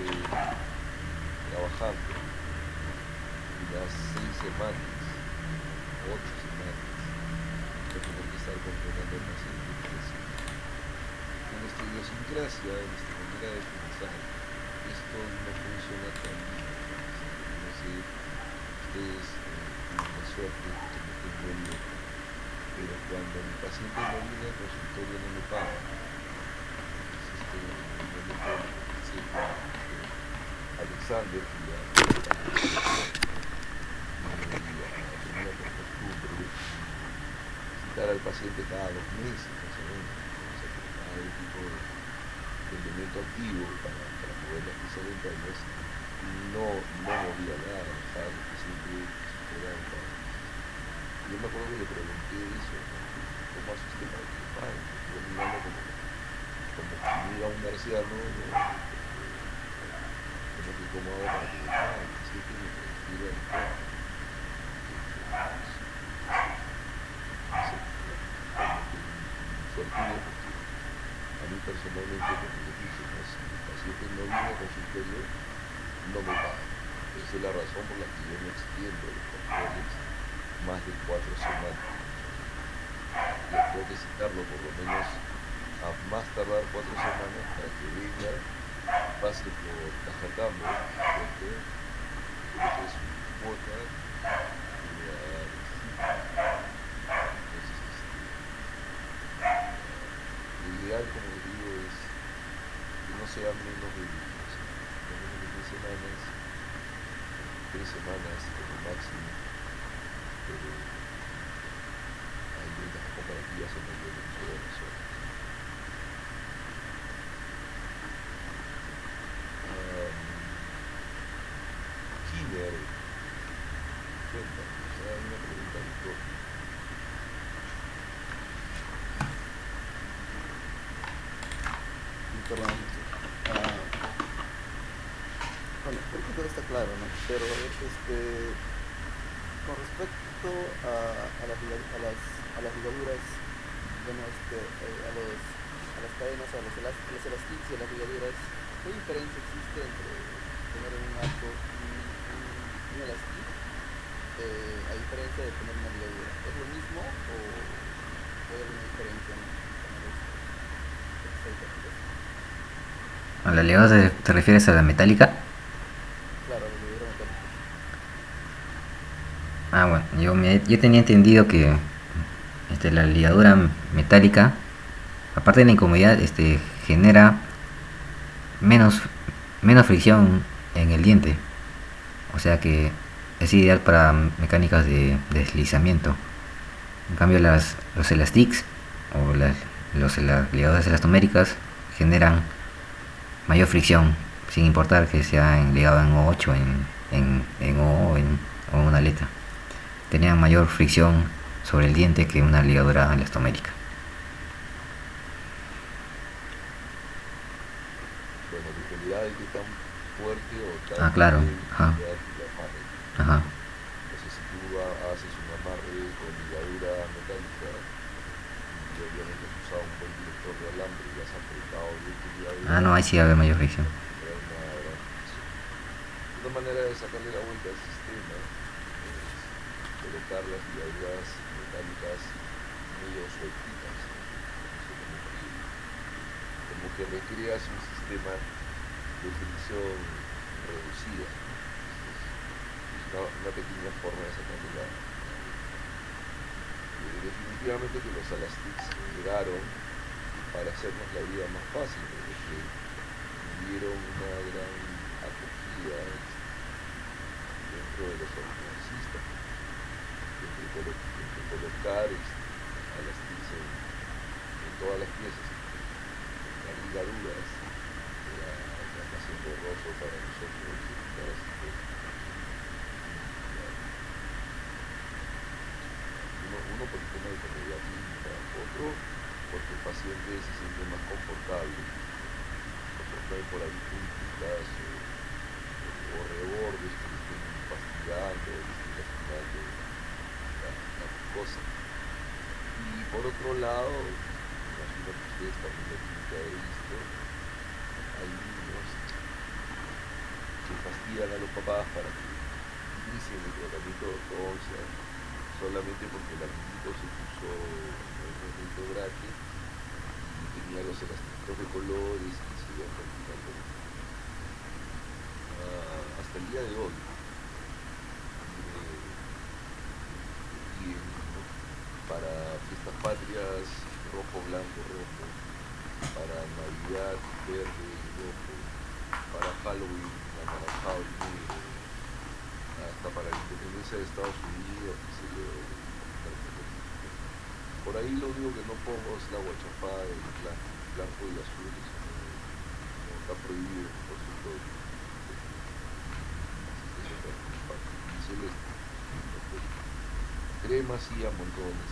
trabajando unas 6 semanas, 8 semanas, no tener que estar controlando el paciente. En nuestra idiosincrasia, en nuestra manera de pensar, esto no funciona tan bien. No sé, ustedes tienen la suerte de que no tengo el loco, pero cuando mi paciente no viene al consultorio no me paga. Entonces, en el momento en el que pensé que Alexander, que ya tenía por costumbre visitar al paciente cada 2 meses, más o menos, o sea, que cada un tipo de elemento activo para poder las piezas dentarias, no movía nada, dejaba que el paciente superara un par de meses. Yo me acuerdo que le pregunté eso, ¿no? ¿Cómo hace usted para que le paguen? Yo mirando como que mira a un marciano, ¿no? Como que cómo hago para que le paguen, el paciente me refiere al cuerpo. Suerte porque a mí personalmente, como les dije, ¿no? Si el paciente no viene al consultorio, no me paga. Esa es la razón por la que yo no extiendo los controles más de 4 semanas. Yo tengo que citarlo por lo menos a más tardar 4 semanas para que venga, pase por Caja Cambio, ¿cierto? Deje su cuota y le va a dar el cita. Entonces, lo ideal, como les digo, es que no sea menos de 3 semanas, 3 semanas como máximo, pero hay ventas comparativas en donde no solo nosotros. Kiner, cuéntanos, hay una pregunta de todo. perdón. Ah, bueno, creo que todo está claro, ¿no? Pero con respecto a las ligaduras, bueno, a las cadenas, a los elastics y a las ligaduras, ¿qué diferencia existe entre tener en un arco un elastic, a diferencia de tener una ligadura? ¿Es lo mismo o hay alguna diferencia, ¿no? ¿A la ligadura te refieres a la metálica? Claro, la ligadura metálica. Ah, bueno, yo tenía entendido que la ligadura metálica, aparte de la incomodidad, genera menos, menos fricción en el diente. O sea que es ideal para mecánicas de deslizamiento. En cambio, los elastics o las ligaduras elastoméricas generan mayor fricción, sin importar que sea ligado en O8, en O o en una aleta. Tenían mayor fricción sobre el diente que una ligadura elastomérica. Bueno, depende de qué tan fuerte o tan Claro. Ajá. Ajá. Entonces, si tú haces un amarre con ligadura metálica y obviamente has usado un buen director de alambre y has apretado bien tu ligadura, No, ahí sí va a haber mayor fricción. tendrá una gran fricción. Una manera de sacarle la vuelta al sistema es colocar las ligaduras metálicas medio sueltitas, ¿no? Como que recreas un sistema de fricción reducida. Es una pequeña forma de sacarle la... definitivamente que los elastics llegaron para hacernos la vida más fácil, porque tuvieron una gran acogida dentro de los ortodoncistas, entre colocar elastics en todas las piezas, las ligaduras, era más engorroso para nosotros evitar así cosas. Uno por el tema de comodidad clínica, otro porque el paciente se siente más confortable, porque no hay por ahí puntitas o rebordes que le estén fastigando, que le estén lastimando la mucosa. Y por otro lado, me imagino que ustedes también lo tienen que haber visto, hay niños que fastidian a los papás para que inicien el tratamiento de ortodoncia solamente porque el amiguito se puso el movimiento braque y tenía los elastitos de colores y se iban practicando. Hasta el día de hoy piden, ¿no? Para fiestas patrias rojo, blanco, rojo, para Navidad verde y rojo, para Halloween anaranjado y negro, hasta para la independencia de Estados Unidos, qué sé yo. Por ahí lo único que no pongo es la guachafada del blanco y azul, eso no está prohibido, por cierto, y celeste. Crema sí a montones,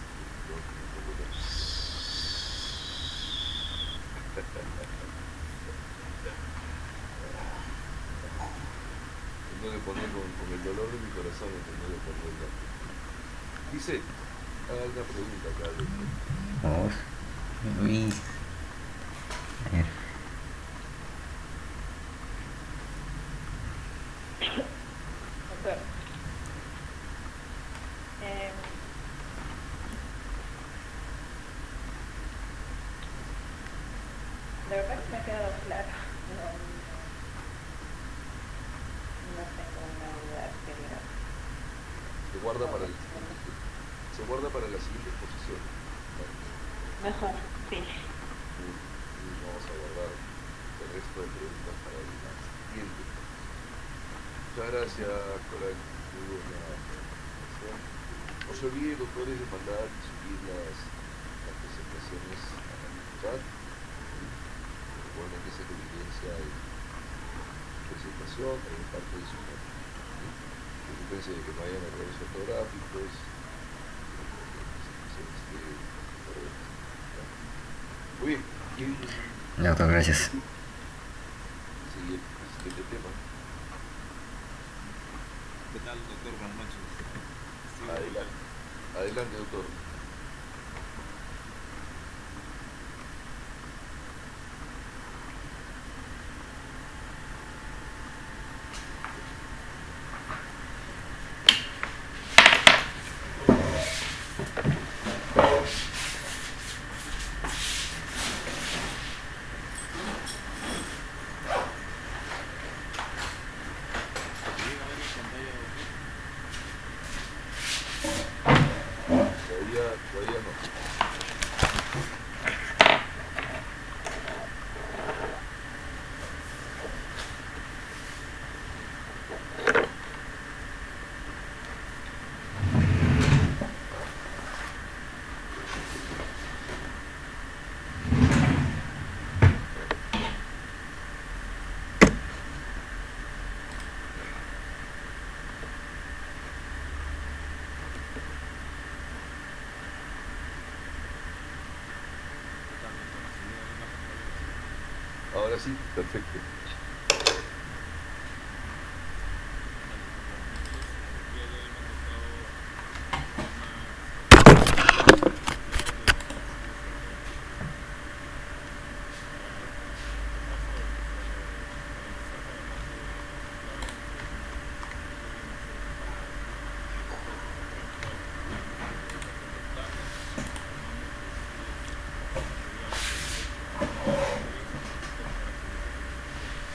tengo que poner con el dolor de mi corazón, tengo que ponerlo. Dice, hay una pregunta acá. Vamos. Luis. A ver. Doctor, la verdad que me ha quedado claro. No tengo una duda que diga. Se guarda para la siguiente exposición. Mejor, sí. Y vamos a guardar el resto de preguntas para la siguiente. Muchas gracias, Coral. Muy buena presentación. No se olviden, doctores, de mandar y subir las presentaciones al chat. Recuerden que esa es la evidencia de su presentación, también parte de su nota. Preocúpense de que no hayan errores ortográficos. Muy bien. Ya, doctor, gracias. Siguiente tema. ¿Qué tal, doctor? Buenas noches. Sí, Adelante, adelante, doctor. ¿se llega a ver en pantalla, doctor? Todavía no. ¿Qué tal, doctor? ¿Se llega a ver la pantalla? Ahora sí, perfecto. ¿Qué tal, doctor? Buenas noches. El día de hoy hemos estado temas de nuclear de Estados Unidos para empezar para empezar para hablar de las centrales nucleares que vienen a ser si es que ese es el actual la conectamos armamos misiles nucleares de efecto, ¿qué experiencia necesita para poder hacer ese tipo de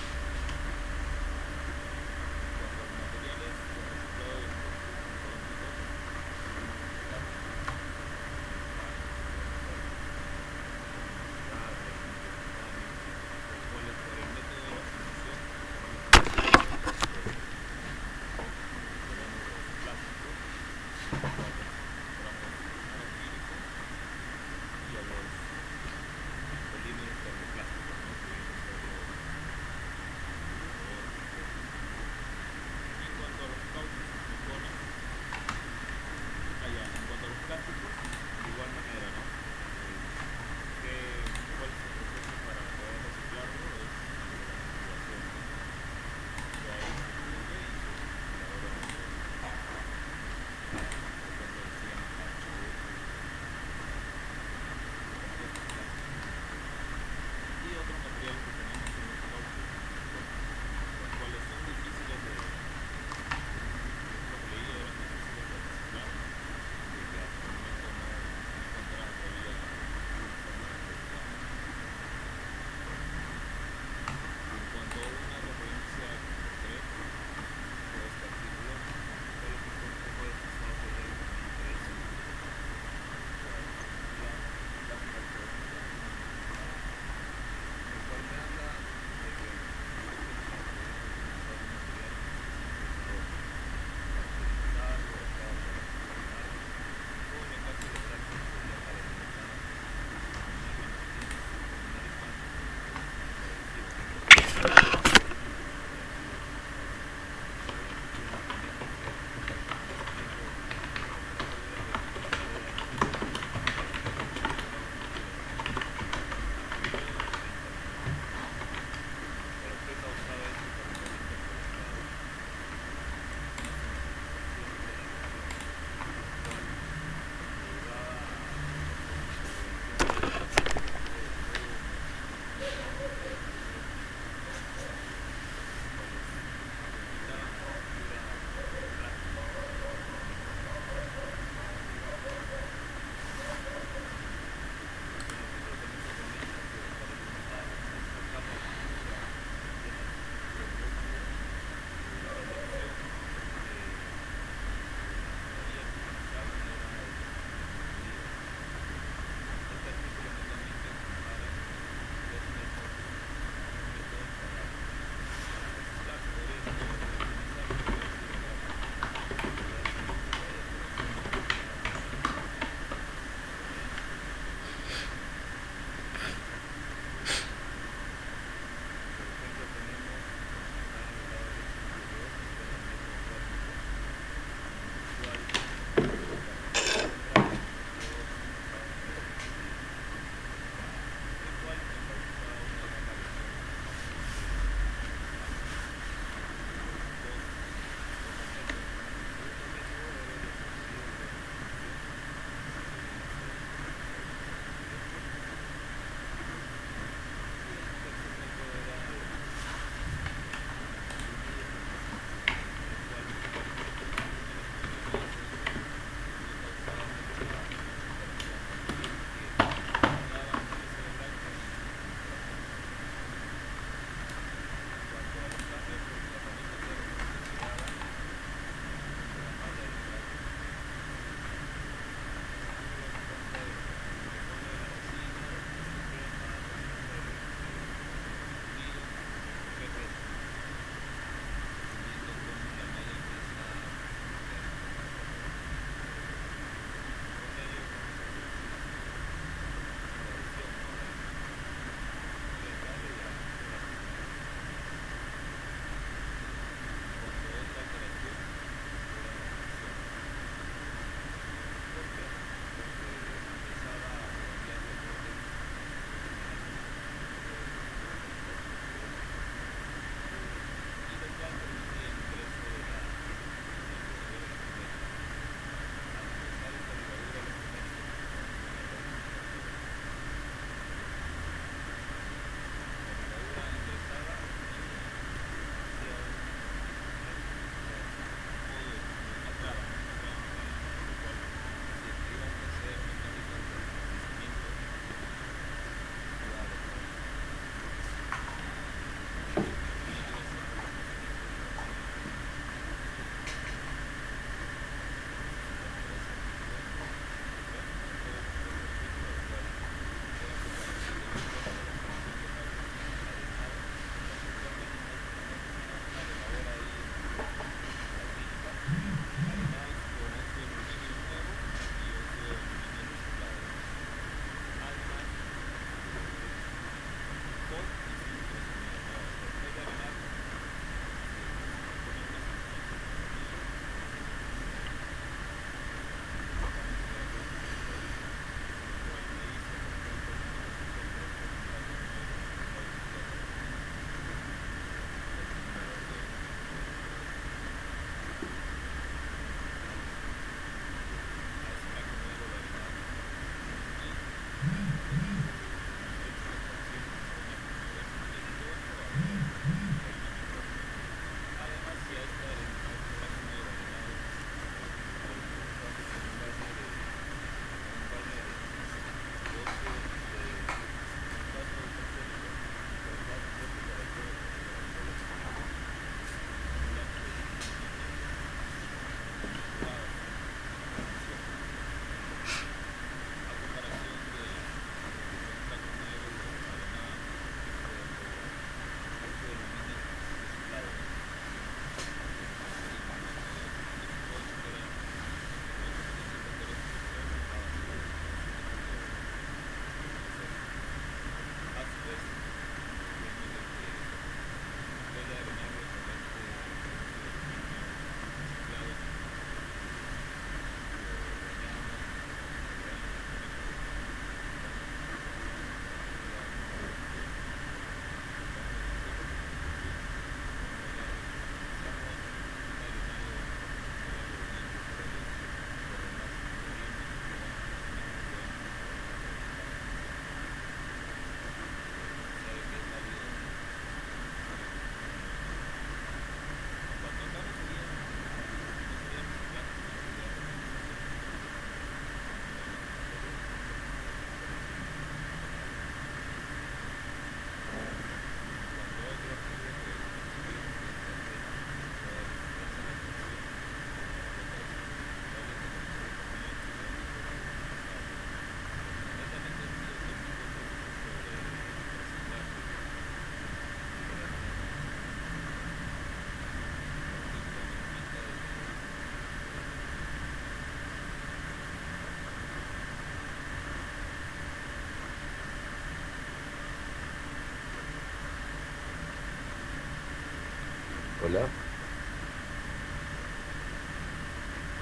Hola,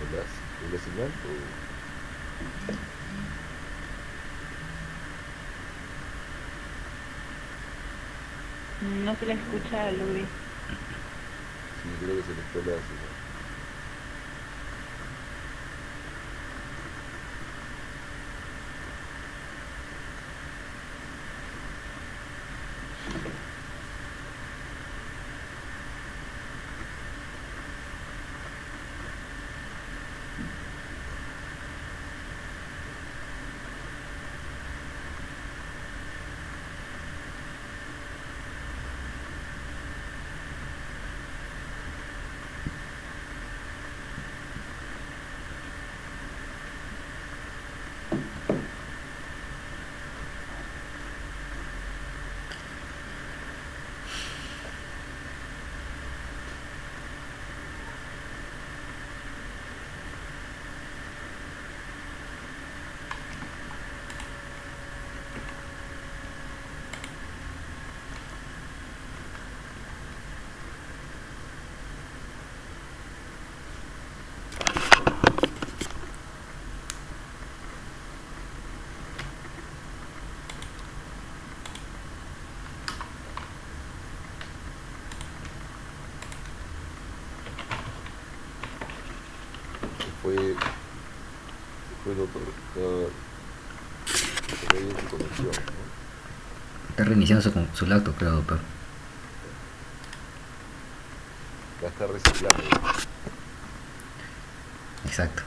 hola, ¿es la señal? No se le escucha a Luis. Sí, creo que se le fue la señal. Se fue el otro, se fue bien su conexión, ¿no? Está reiniciando su laptop, creo, doctor. La está reciclando. Exacto.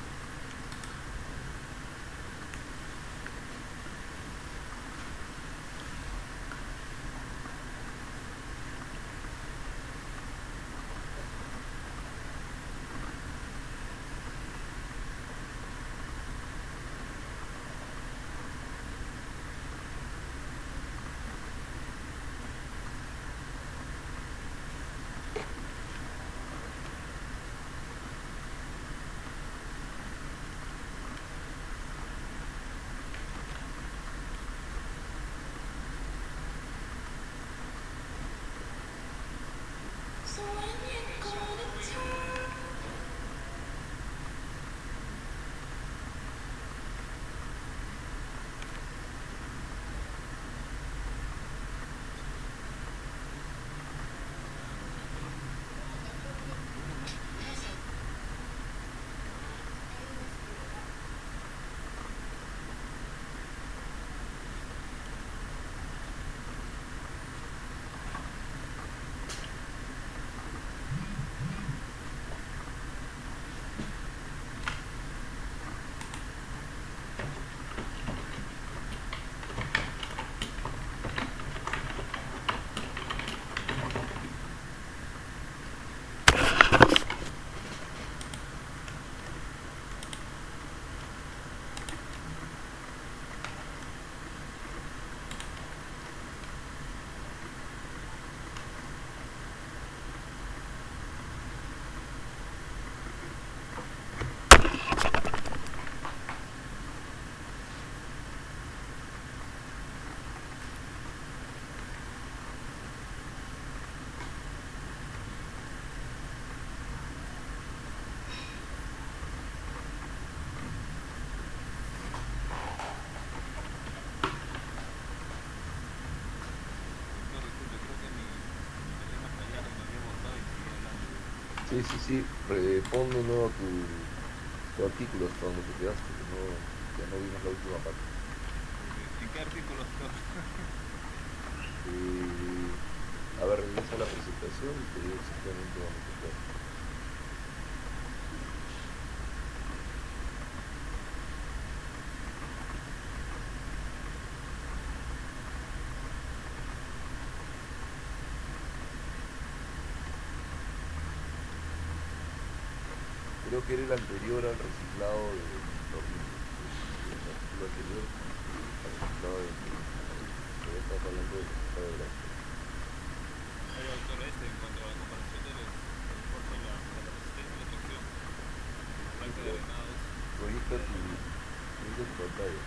Sí, sí, sí, pon de nuevo tu artículo hasta donde te quedaste, que no, ya no vimos la última parte. ¿En qué artículo está? A ver, regresa a la presentación y te digo exactamente dónde te quedaste. Creo que era el anterior al reciclado de hormigas. El artículo anterior al reciclado de hormigas. Pero estás hablando del reciclado de lácteos. Oye, doctor, en cuanto a la comparación del esfuerzo de la resistencia y la tracción, el Sí, tanque de pero arenados, proyecta la, tu pantalla.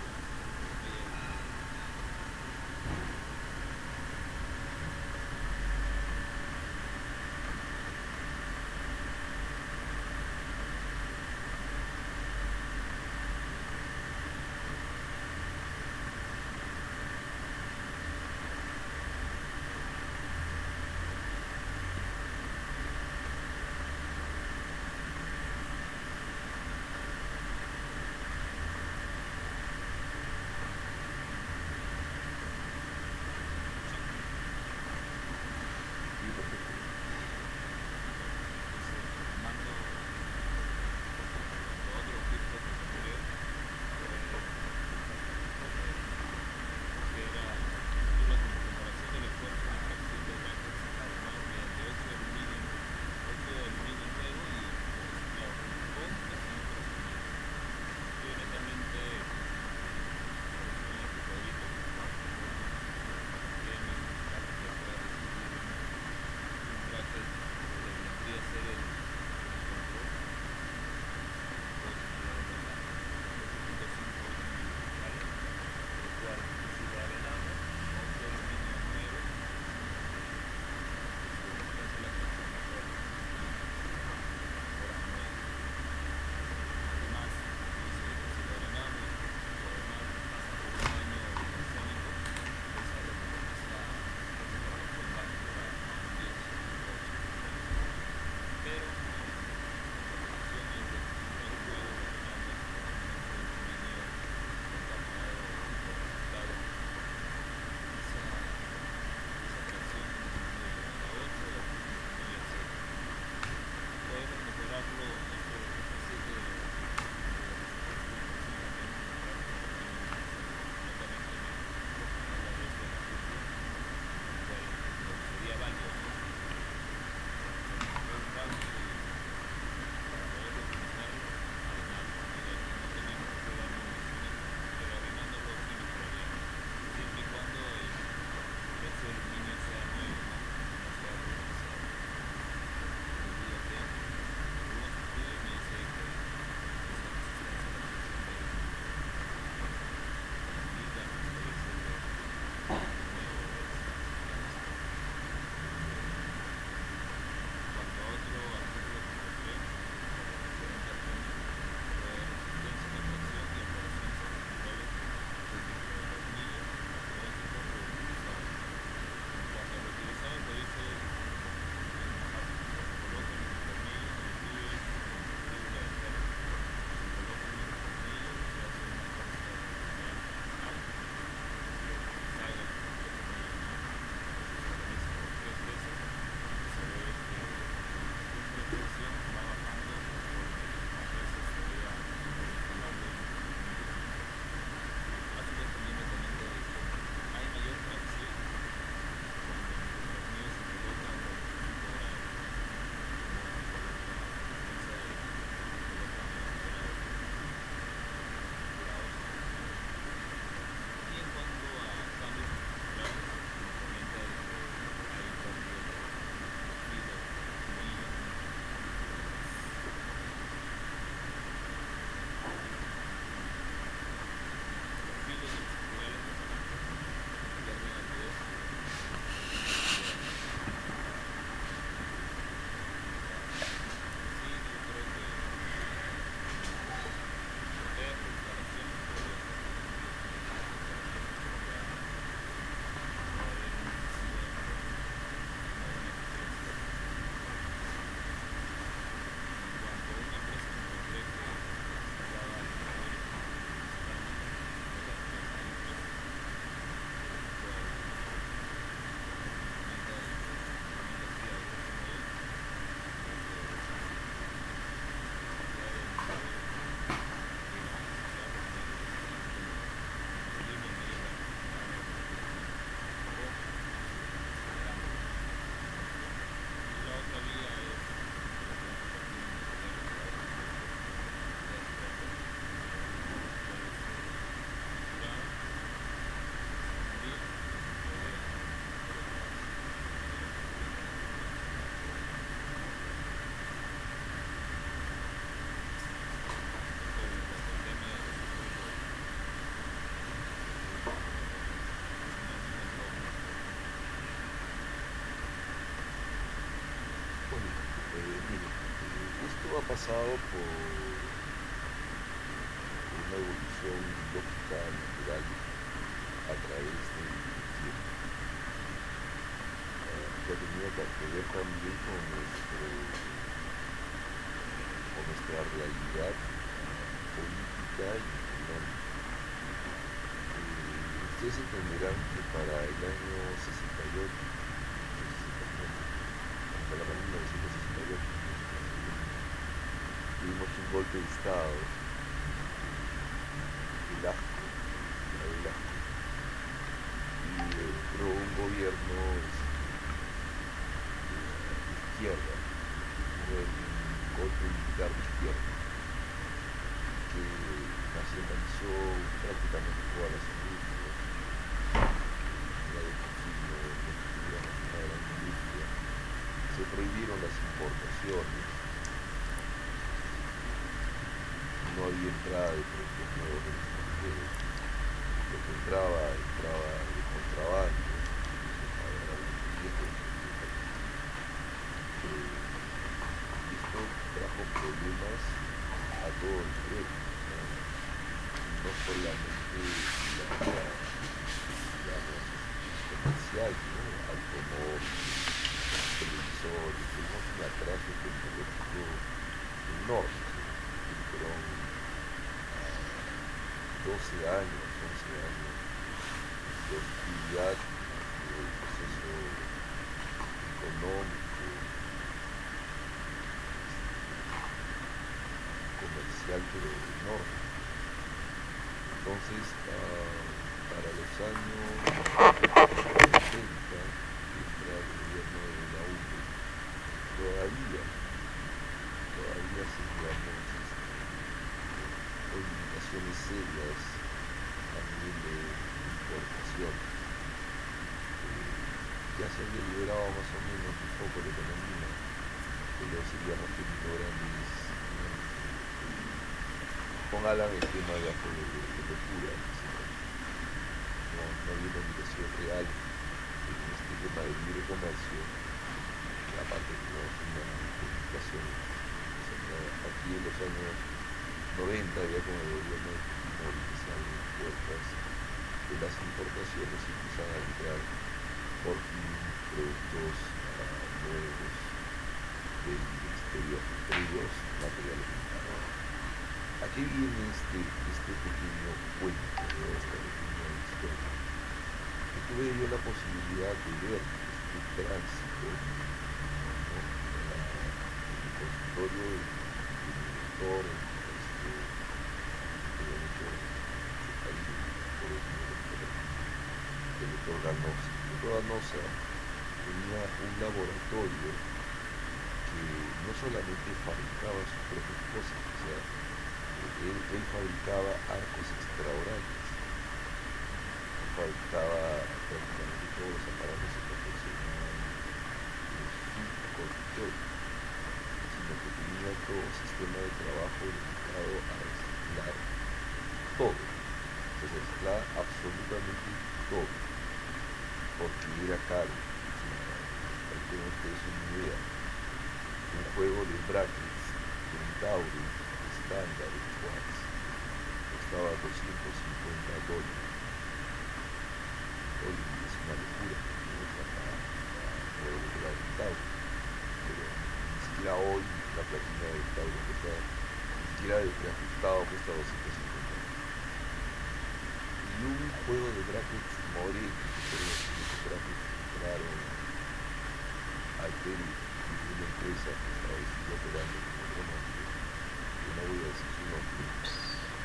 pasado por una evolución lógica natural a través del tiempo, que ha tenido que ver también con nuestra realidad política y económica. Ustedes entenderán que para el año 68, para el año 1968, tuvimos un golpe de Estado, el ASCO, y entró un gobierno de izquierda, un golpe militar de izquierda, que nacionalizó prácticamente todas las industrias, la de consumo, la nacional de la industria, se prohibieron las importaciones, no había entrada de productos nuevos del extranjero, lo que entraba de contrabando, y esto trajo problemas a todo el nivel, no solamente digamos, comercial, ¿no? Automóviles, televisores, tuvimos un atraso tecnológico enorme, fueron 12 años, 11 años de hostilidad del proceso económico, comercial, pero enorme. Entonces, para los años 70, entra el gobierno de la UNE, todavía seguíamos con limitaciones serias a nivel de importación. Ya se había liberado más o menos un poco la economía, pero seguíamos teniendo grandes. Con Alan el tema ya fue de locura, no había una limitación real en este tema del libre comercio, aparte que no es una comunicación. Aquí en los años 90 ya con el gobierno de Fujimori que se abren puertas de las importaciones y empiezan a entrar por fin productos nuevos del exterior, incluidos materiales militares. Aquí viene este pequeño cuento, esta pequeña historia, que tuve yo la posibilidad de ver este tránsito, ¿no? En el consultorio del director, el doctor Ganosa. El doctor Ganosa tenía un laboratorio que no solamente fabricaba sus propias cosas, o sea, él fabricaba arcos extraorales, fabricaba prácticamente todos los aparatos de protección en su consultorio, sino que tenía todo un sistema de trabajo dedicado a reciclar todo. Se reciclaba absolutamente todo, porque era caro. Para que ustedes una idea, un juego de brackets, de un Tauri estándar de Quartz, costaba $250. Hoy es una locura, ¿no? Para poder lograr un Tauri, pero ni siquiera hoy la platina del Tauri cuesta, ni siquiera de preajustado cuesta $250. Y un juego de brackets Mori, que los brackets entraron al Perú y una empresa que estaba operando como económico, que no voy a decir su nombre,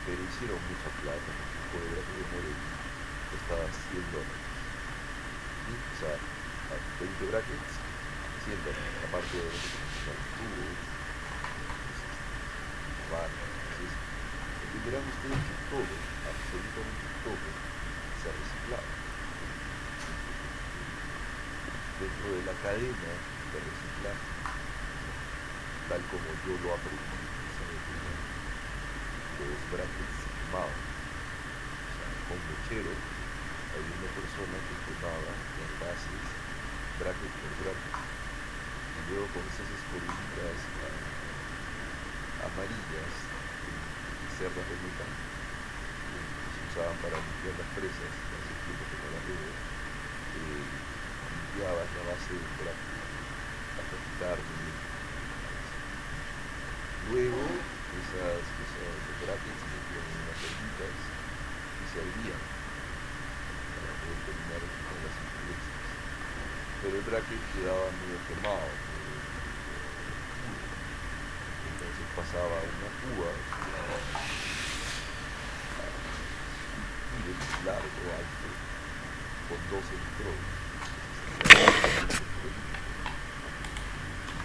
pero hicieron mucha plata porque un juego de brackets de Mori costaba $100. ¿Sí? O sea, 20 brackets, $100, aparte de los tubos, barras. Entonces, entenderán ustedes que todo, absolutamente todo, se ha reciclado. Dentro de la cadena de reciclaje, tal como yo lo aprendí, los brackets se quemaban. O sea, con mechero había una persona que quemaba en gases bracket por bracket. Y luego con esas escobillas amarillas, cerdas de metal, que se usaban para limpiar las presas, hace tiempo que no las veo, limpiabas la base del bracket hasta quitarle. Luego esos brackets se metían en unas ollitas y se hervían para poder terminar de quitar las impurezas. Pero el bracket quedaba medio quemado, entonces pasaba una cuba largo, alto, con 12 electrodos.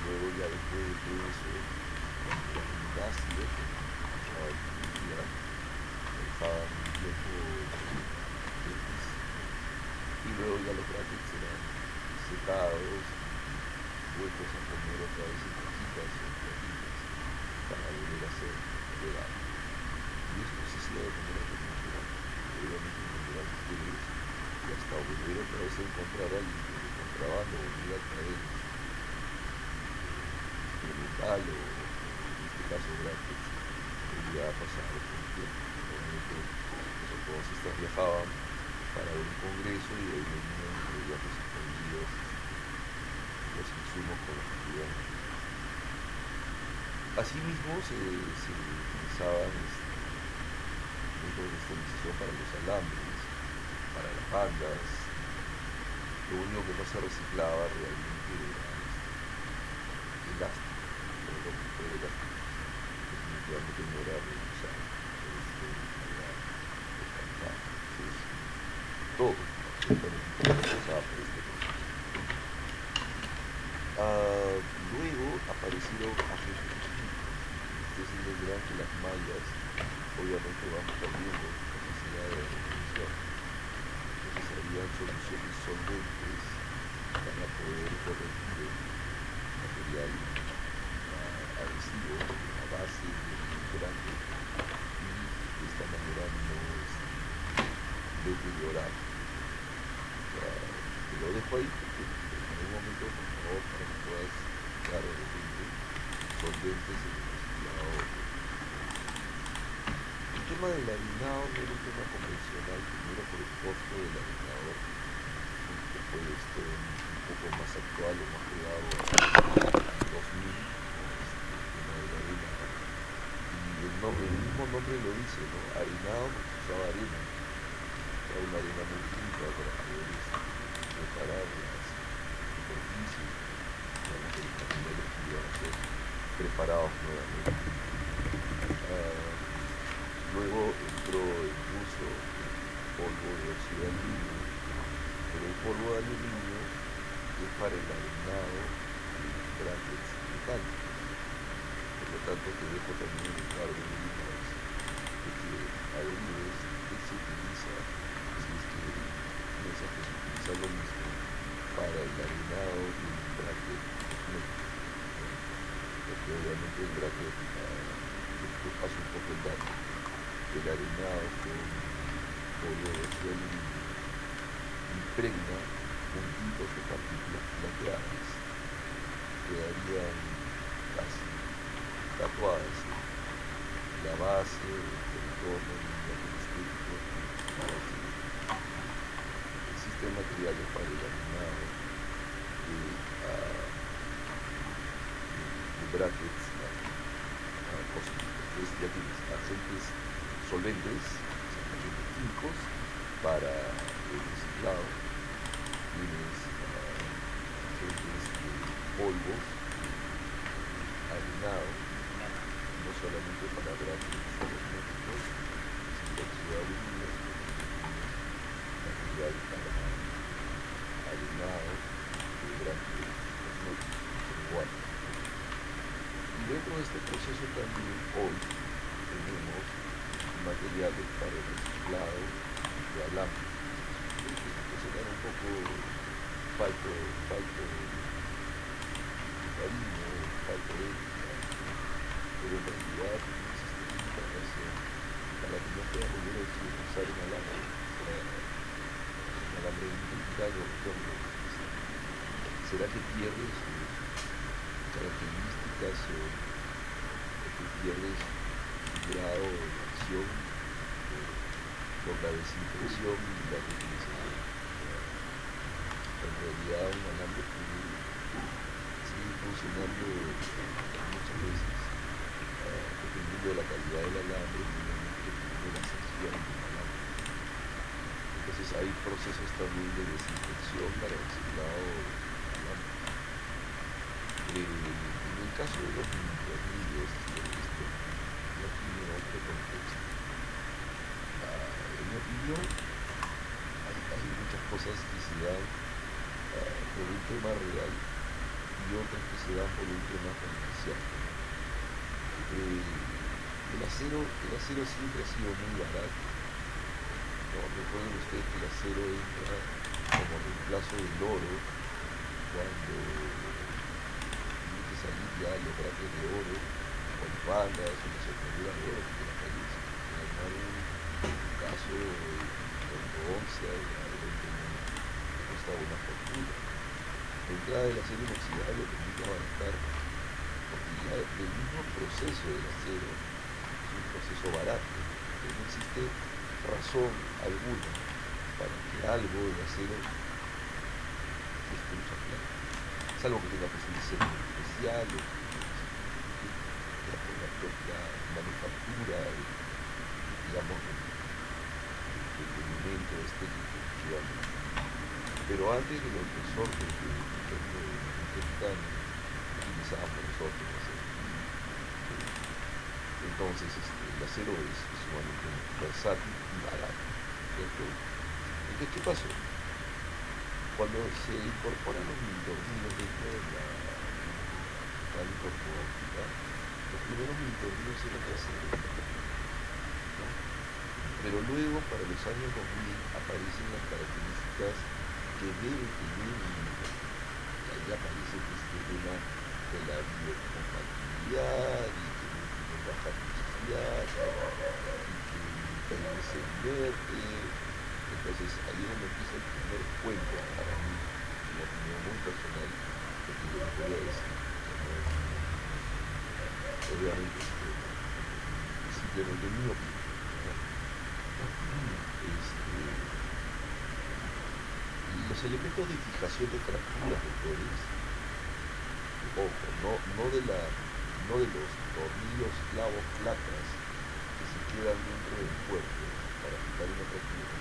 Luego ya después de todo eso, el ácido que pasaba el día, dejaban un tiempo X, y luego ya los brackets eran secados, vueltos a poner otra vez en cajitas o en platillas para volver a ser pegado. Y esto se hacía de manera convencional, obviamente encontrar ustedes y hasta volver otra vez a encontrar a alguien que de contrabando volviera a traer el metal o en este caso brackets, volvía a pasar por el tiempo. Obviamente los cosistas viajaban para un congreso y ahí venían de viajes escondidos los insumos con los que iban. Asimismo se utilizaban métodos de esterilización para los alambres, para las bandas. Lo único que no se reciclaba realmente era elástico, todo lo que fue elástico. Definitivamente no era reusado, era descartado. Entonces, todo, absolutamente todo se usaba por este proceso. Luego aparecieron agentes químicos. Ustedes entenderán que las mallas obviamente van perdiendo capacidad de reproducción. Entonces habían soluciones solventes para poder corregir el material adhesivo a base de grande y de esta manera no deteriorar. Te lo dejo ahí porque en algún momento, por favor, para que puedas dar de repente solventes en el reciclado. El tema del harinado no era un tema convencional, primero por el costo del harinador, que fue un poco más actual o más pegado a 2000, el tema de la harina. Y el mismo nombre lo dice, ¿no? Harinado porque se usaba arena, era una arena muy finita para poder preparar las superficies, digamos, de los materiales que iban a ser preparados nuevamente. Luego entró en uso el polvo de óxido de aluminio, pero el polvo de aluminio es para el harinado de brackets metálicos. Por lo tanto, te dejo también el encargo de Linux de que averigues qué se utiliza, si es que piensas que se utiliza lo mismo para el harinado de un bracket métrico, ¿no? Porque obviamente el bracket, te paso un poco el dato. El harinado con polvo de óxido de aluminio impregna puntitos de partículas plateadas que quedarían casi tatuadas en la base, el entorno, el nivel estético. Existen materiales para el harinado de brackets cósmicos. Entonces ya tienes agentes solventes, agentes químicos para el reciclado, tienes agentes de polvos, harinado, no solamente para brackets cosméticos, sin óxido de aluminio, sino también material para harinado de brackets cosméticos, son iguales. Y dentro de este proceso también hoy tenemos materiales para el reciclado de alambres. Esto puede sonar un poco falto de cariño, falto de ética, pero en realidad existe una interpretación para que no pueda volver a utilizar un alambre, un alambre identitario redondo. ¿Será que pierde sus características o tú pierdes un grado de acción por la desinfección y la reutilización. En realidad un alambre puede seguir funcionando muchas veces, dependiendo de la calidad del alambre y dependiendo de la sección del alambre. Entonces hay procesos también de desinfección para el ciclado del alambre. En el caso de los mini-tornillos, esto no tiene otro contexto. En mi opinión, hay muchas cosas que se dan por un tema real y otras que se dan por un tema comercial. El acero siempre ha sido muy barato. No, recuerden ustedes que el acero entra como reemplazo del oro cuando tiene que salir ya los braques de oro o las bandas o las cerraduras de oro porque las calles en armar un caso de ortodoncia de cuesta una fortuna. La entrada del acero inoxidable permite abaratar porque ya el mismo proceso del acero es un proceso barato. No existe razón alguna para que algo de acero cueste mucha plata, salvo que tenga pues un diseño especial o por la propia manufactura, digamos, del elemento estético que lleva. Pero antes de los resortes de titanio utilizábamos resortes de acero. Entonces el acero es sumamente versátil y barato, ¿cierto? Entonces, ¿qué pasó? Cuando se incorporan los mini-tornillos dentro de la mecánica automática, los primeros mini-tornillos eran de acero, ¿no? Pero luego, para los años 2000, aparecen las características que debe tener un mini-tornillo. Y ahí aparece este tema de la biocompatibilidad y que no tiene baja toxicidad y que también se invierte. Entonces ahí es donde empieza el primer cuento para mí, en mi opinión muy personal, de que yo les voy a decir que no es obviamente es simplemente mi opinión, ¿no? Los elementos de fijación de fracturas, doctores, ojo, no de los tornillos, clavos, placas que se quedan dentro del cuerpo para fijar una fractura,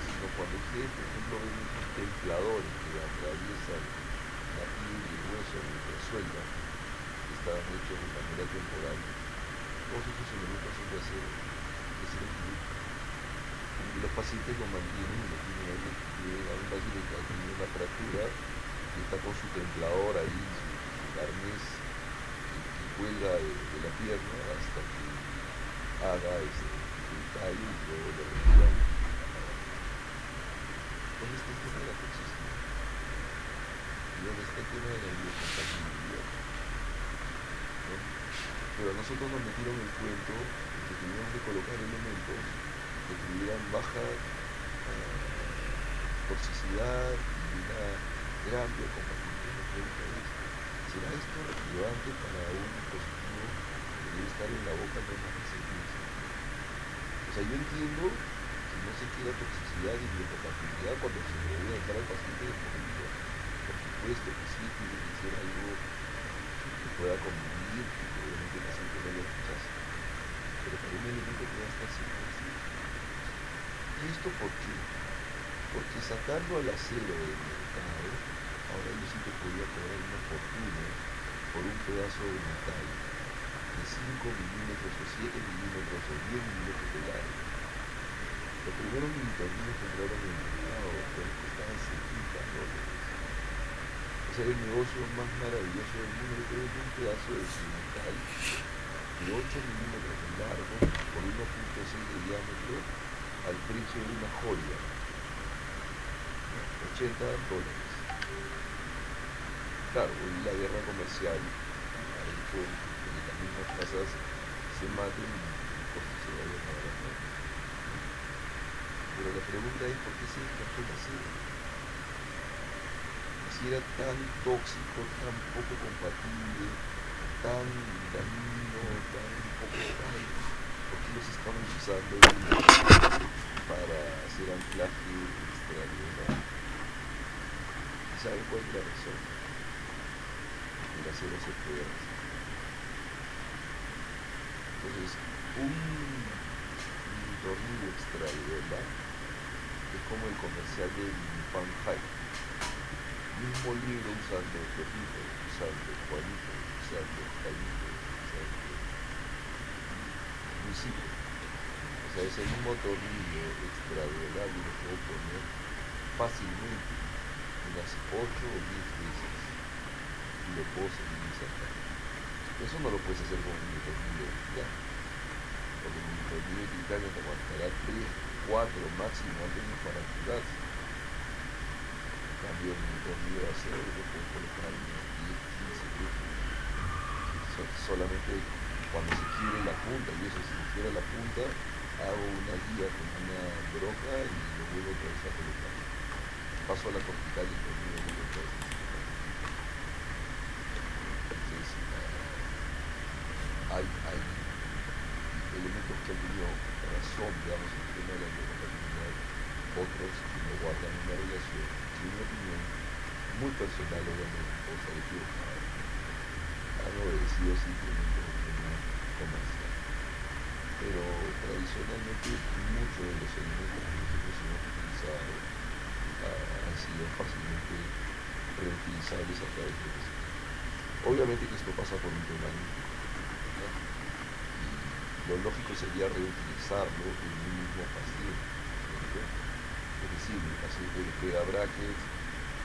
sino cuando ustedes, por ejemplo, ven esos templadores que atraviesan la piel y el hueso mientras sueldan, que están hechos de manera temporal, todos esos elementos son de acero quirúrgico. Y los pacientes lo mantienen, lo tienen ahí, a un paciente que tiene una fractura y está con su templador ahí, su arnés que cuelga de la pierna hasta que haga el tallo y luego lo retiran. ¿Dónde está el tema de la toxicidad? ¿Y dónde está el tema de la biocompatibilidad? ¿No? Pero a nosotros nos metieron el cuento de que teníamos que colocar elementos que tuvieran baja toxicidad y una gran biocompatibilidad. ¿Será esto relevante para un dispositivo que debe estar en la boca no más de 6 meses? O sea, yo entiendo que no se quiera toxicidad y biocompatibilidad cuando se le debe dejar al paciente de por vida. Por supuesto que sí, tiene que ser algo que pueda convivir, que obviamente el paciente no lo rechace. Pero para un elemento que va a estar 6 meses. ¿Y esto por qué? Porque sacando al acero del mercado, ahora yo sí te podría cobrar una fortuna por un pedazo de metal de 5 milímetros o 7 milímetros o 10 milímetros de largo. Los primeros mini-tornillos que entraron en el mercado costaban $70. O sea, el negocio más maravilloso del mundo. Yo creo que un pedazo de metal de 8 milímetros de largo por 1.6 de diámetro al precio de una joya, $80. Claro, hoy la guerra comercial ha hecho que las mismas casas se maten y el costo se vaya a abaratar. Pero la pregunta es ¿por qué se descartó el acero? Si era tan tóxico, tan poco compatible tan dañino, tan poco tal? ¿Por qué los estamos usando para hacer anclaje extraordinario? ¿Y saben cuál es la razón? El acero se puede hacer. Entonces, un tornillo extraordinario es como el comercial de Fahrenheit. Mismo libro usando Pepito, usando Juanito, usando Jaimito, usando Luisito. O sea, ese mismo tornillo extraordinario lo puedo poner fácilmente unas 8 o 10 veces y lo puedo seguir insertando. Eso no lo puedes hacer con un tornillo de titanio, porque un tornillo de titanio te aguantará 3, 4 máximo antes de fracturarse. Cambio un tornillo de acero, lo puedo colocar unos 10, 15 veces. Solamente cuando se quiere la punta, y eso si se quiere la punta, hago una guía con una broca y lo vuelvo otra vez a colocar. Paso a la cortical y el tornillo vuelvo otra vez a colocar. Entonces, hay elementos que han tenido razón, digamos, en el tema de la biocompatibilidad, otros que no guardan una relación, y una opinión muy personal, obviamente, o sea, equivocada, han obedecido simplemente un tema comercial. Pero tradicionalmente muchos de los elementos que nosotros hemos utilizado han sido fácilmente reutilizables a través de los años. Obviamente que esto pasa por un tema límite, ¿no? Y lo lógico sería reutilizarlo en un mismo paciente, ¿no? Es decir, el paciente le queda brackets,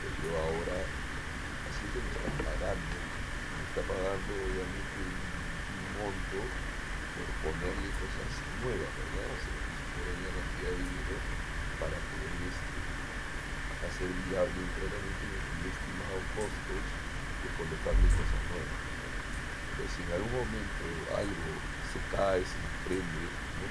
pero ahora el paciente me está pagando obviamente un monto por ponerle cosas nuevas, ¿verdad? O sea, por una cantidad de dinero para poder hacer viable un tratamiento y estimado costos de colocarle cosas nuevas. Pero si en algún momento algo se cae, se prende, ¿no?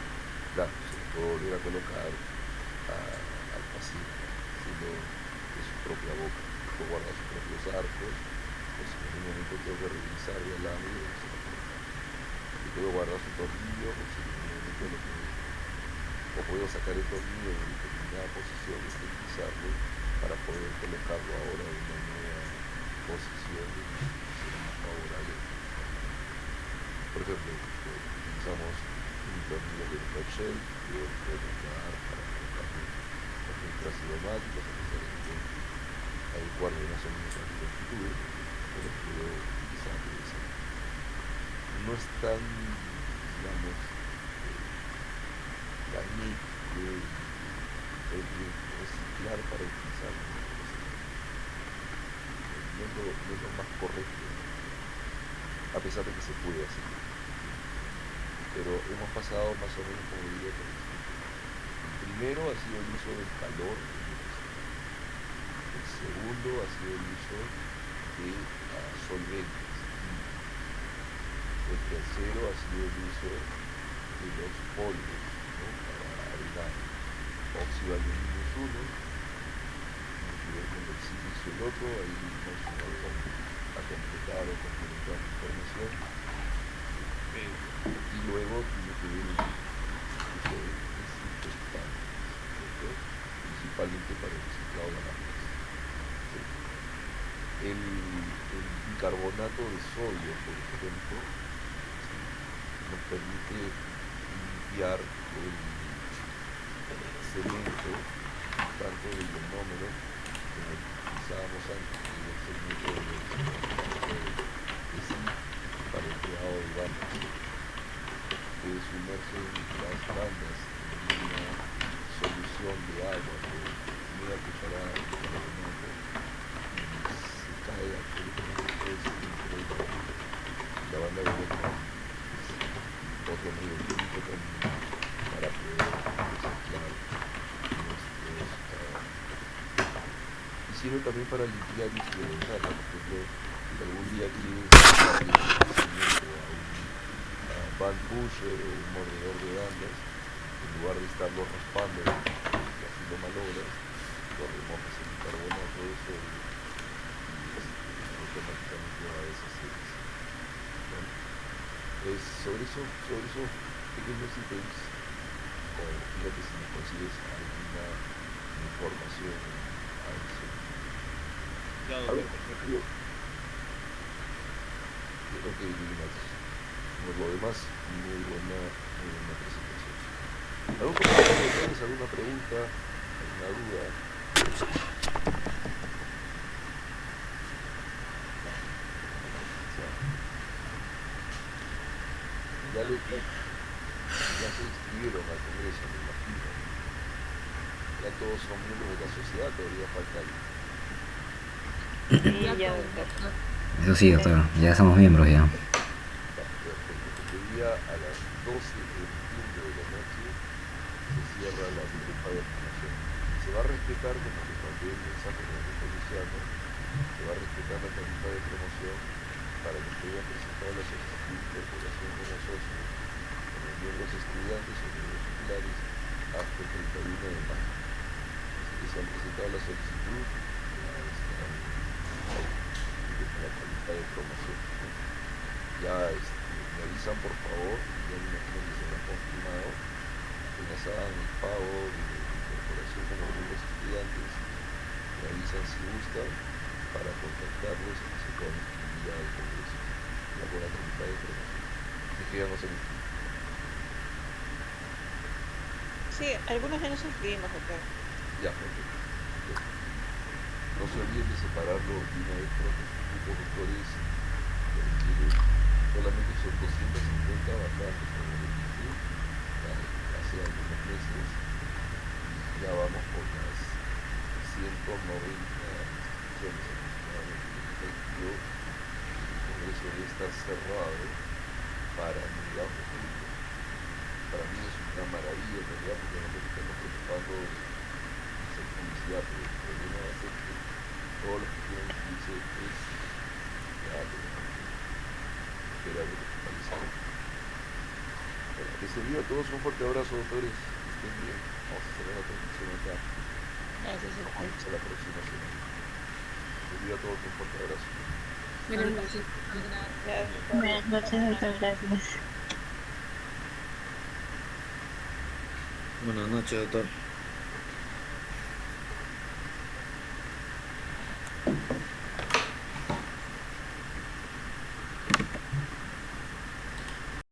Claro, se lo puede volver a colocar al paciente, haciendo de su propia boca, o guarda sus propios arcos, o si en algún momento tengo que revisar el alambre, se lo colocar. Yo puedo guardar su tornillo, o si en algún momento lo puedo, o puedo sacar el tornillo en determinada posición y esterilizarlo para poder colocarlo ahora en una nueva posición de ser más favorable. Por ejemplo, utilizamos un tornillo de Rochelle que lo podemos dar para colocarlo con filtros aromáticos, a pesar de que hay coordinación en esas longitudes, pero puedo utilizarlo de esa manera. No es tan, digamos, magnífico reciclar para utilizarlo. No es lo más correcto, a pesar de que se puede hacer. Pero hemos pasado más o menos, como diría, por el primero ha sido el uso del calor, el segundo ha sido el uso de solventes, el tercero ha sido el uso de los polvos, ¿no? Para harinar, óxido de aluminio es uno, con el silicio el otro, ahí nos vamos a completar o complementar la información. Y luego tiene que ver el uso de desinfectantes, ¿cierto? Principalmente para el reciclado de lámparas. El bicarbonato de sodio, por ejemplo, nos permite limpiar el cemento tanto del ionómero como el que utilizábamos antes, que era el cemento de zinc para el creado de bandas, que sumergen las bandas en una solución de agua de media cucharada de bicarbonato y se cae absolutamente todo el cemento y la banda de otro medio químico también para poder reciclar nuestros y sirve también para limpiar nuestro ventana. Por ejemplo, si algún día quieres darle mantenimiento a un band pusher o un mordedor de bandas, en lugar de estarlo raspando y así lo malogras, lo remojas en bicarbonato de sodio y automáticamente va a deshacerse, ¿no? sobre esos pequeños ítems, o fíjate si me consigues alguna información a eso. Ya, Algo doctor, perfecto. yo creo que por lo demás, muy buena presentación. ¿Algún comentario? ¿Tienes alguna pregunta? ¿Alguna duda? Ya se inscribieron al Congreso, me imagino. Ya todos son miembros de la sociedad, todavía falta alguien. Sí, ya, doctor. Eso sí, doctor, ya somos miembros ya. Perfecto, porque hoy día a las 12:25 de la noche se cierra la tarifa de promoción. Se va a respetar, como les mandé el mensaje con el doctor Luciano, se va a respetar la tarifa de promoción para que se hayan presentado la solicitud de incorporación como socios, como miembros estudiantes o miembros titulares, hasta el 31 de mayo. Así que se han presentado la solicitud, ya están ahí, con la tarifa de promoción, ¿no? Ya me avisan por favor, ya me imagino que se han confirmado, apenas hagan el pago de incorporación como miembros estudiantes, me avisan si gustan para contactarlos y que se puedan inscribir al Congreso, ya con la tarifa de promoción. Es que ya no se han inscrito. Sí, algunos ya nos inscribimos, doctor. Ya, perfecto. No se olviden de separarlo de una vez por otros grupos doctores que requieren, solamente son 250 vacantes por el instituto, hace algunos meses, y ya vamos por las 190 inscripciones aproximadamente. Yo, el Congreso debe estar cerrado para mediados de julio. Para mí es una maravilla en realidad, porque no nos estamos preocupando de hacer publicidad, pero el problema va a ser que todos los que quieran inscribirse después ya tenemos que esperar de que finalizar. Bueno, les envío a todos un fuerte abrazo, doctores, que estén bien. Vamos a cerrar la transmisión acá. Gracias, Nos doctor. vemos a la próxima semana. Les envío a todos un fuerte abrazo. Buenas noches. Gracias, doctor. Buenas noches, doctor, gracias. Buenas noches, doctor.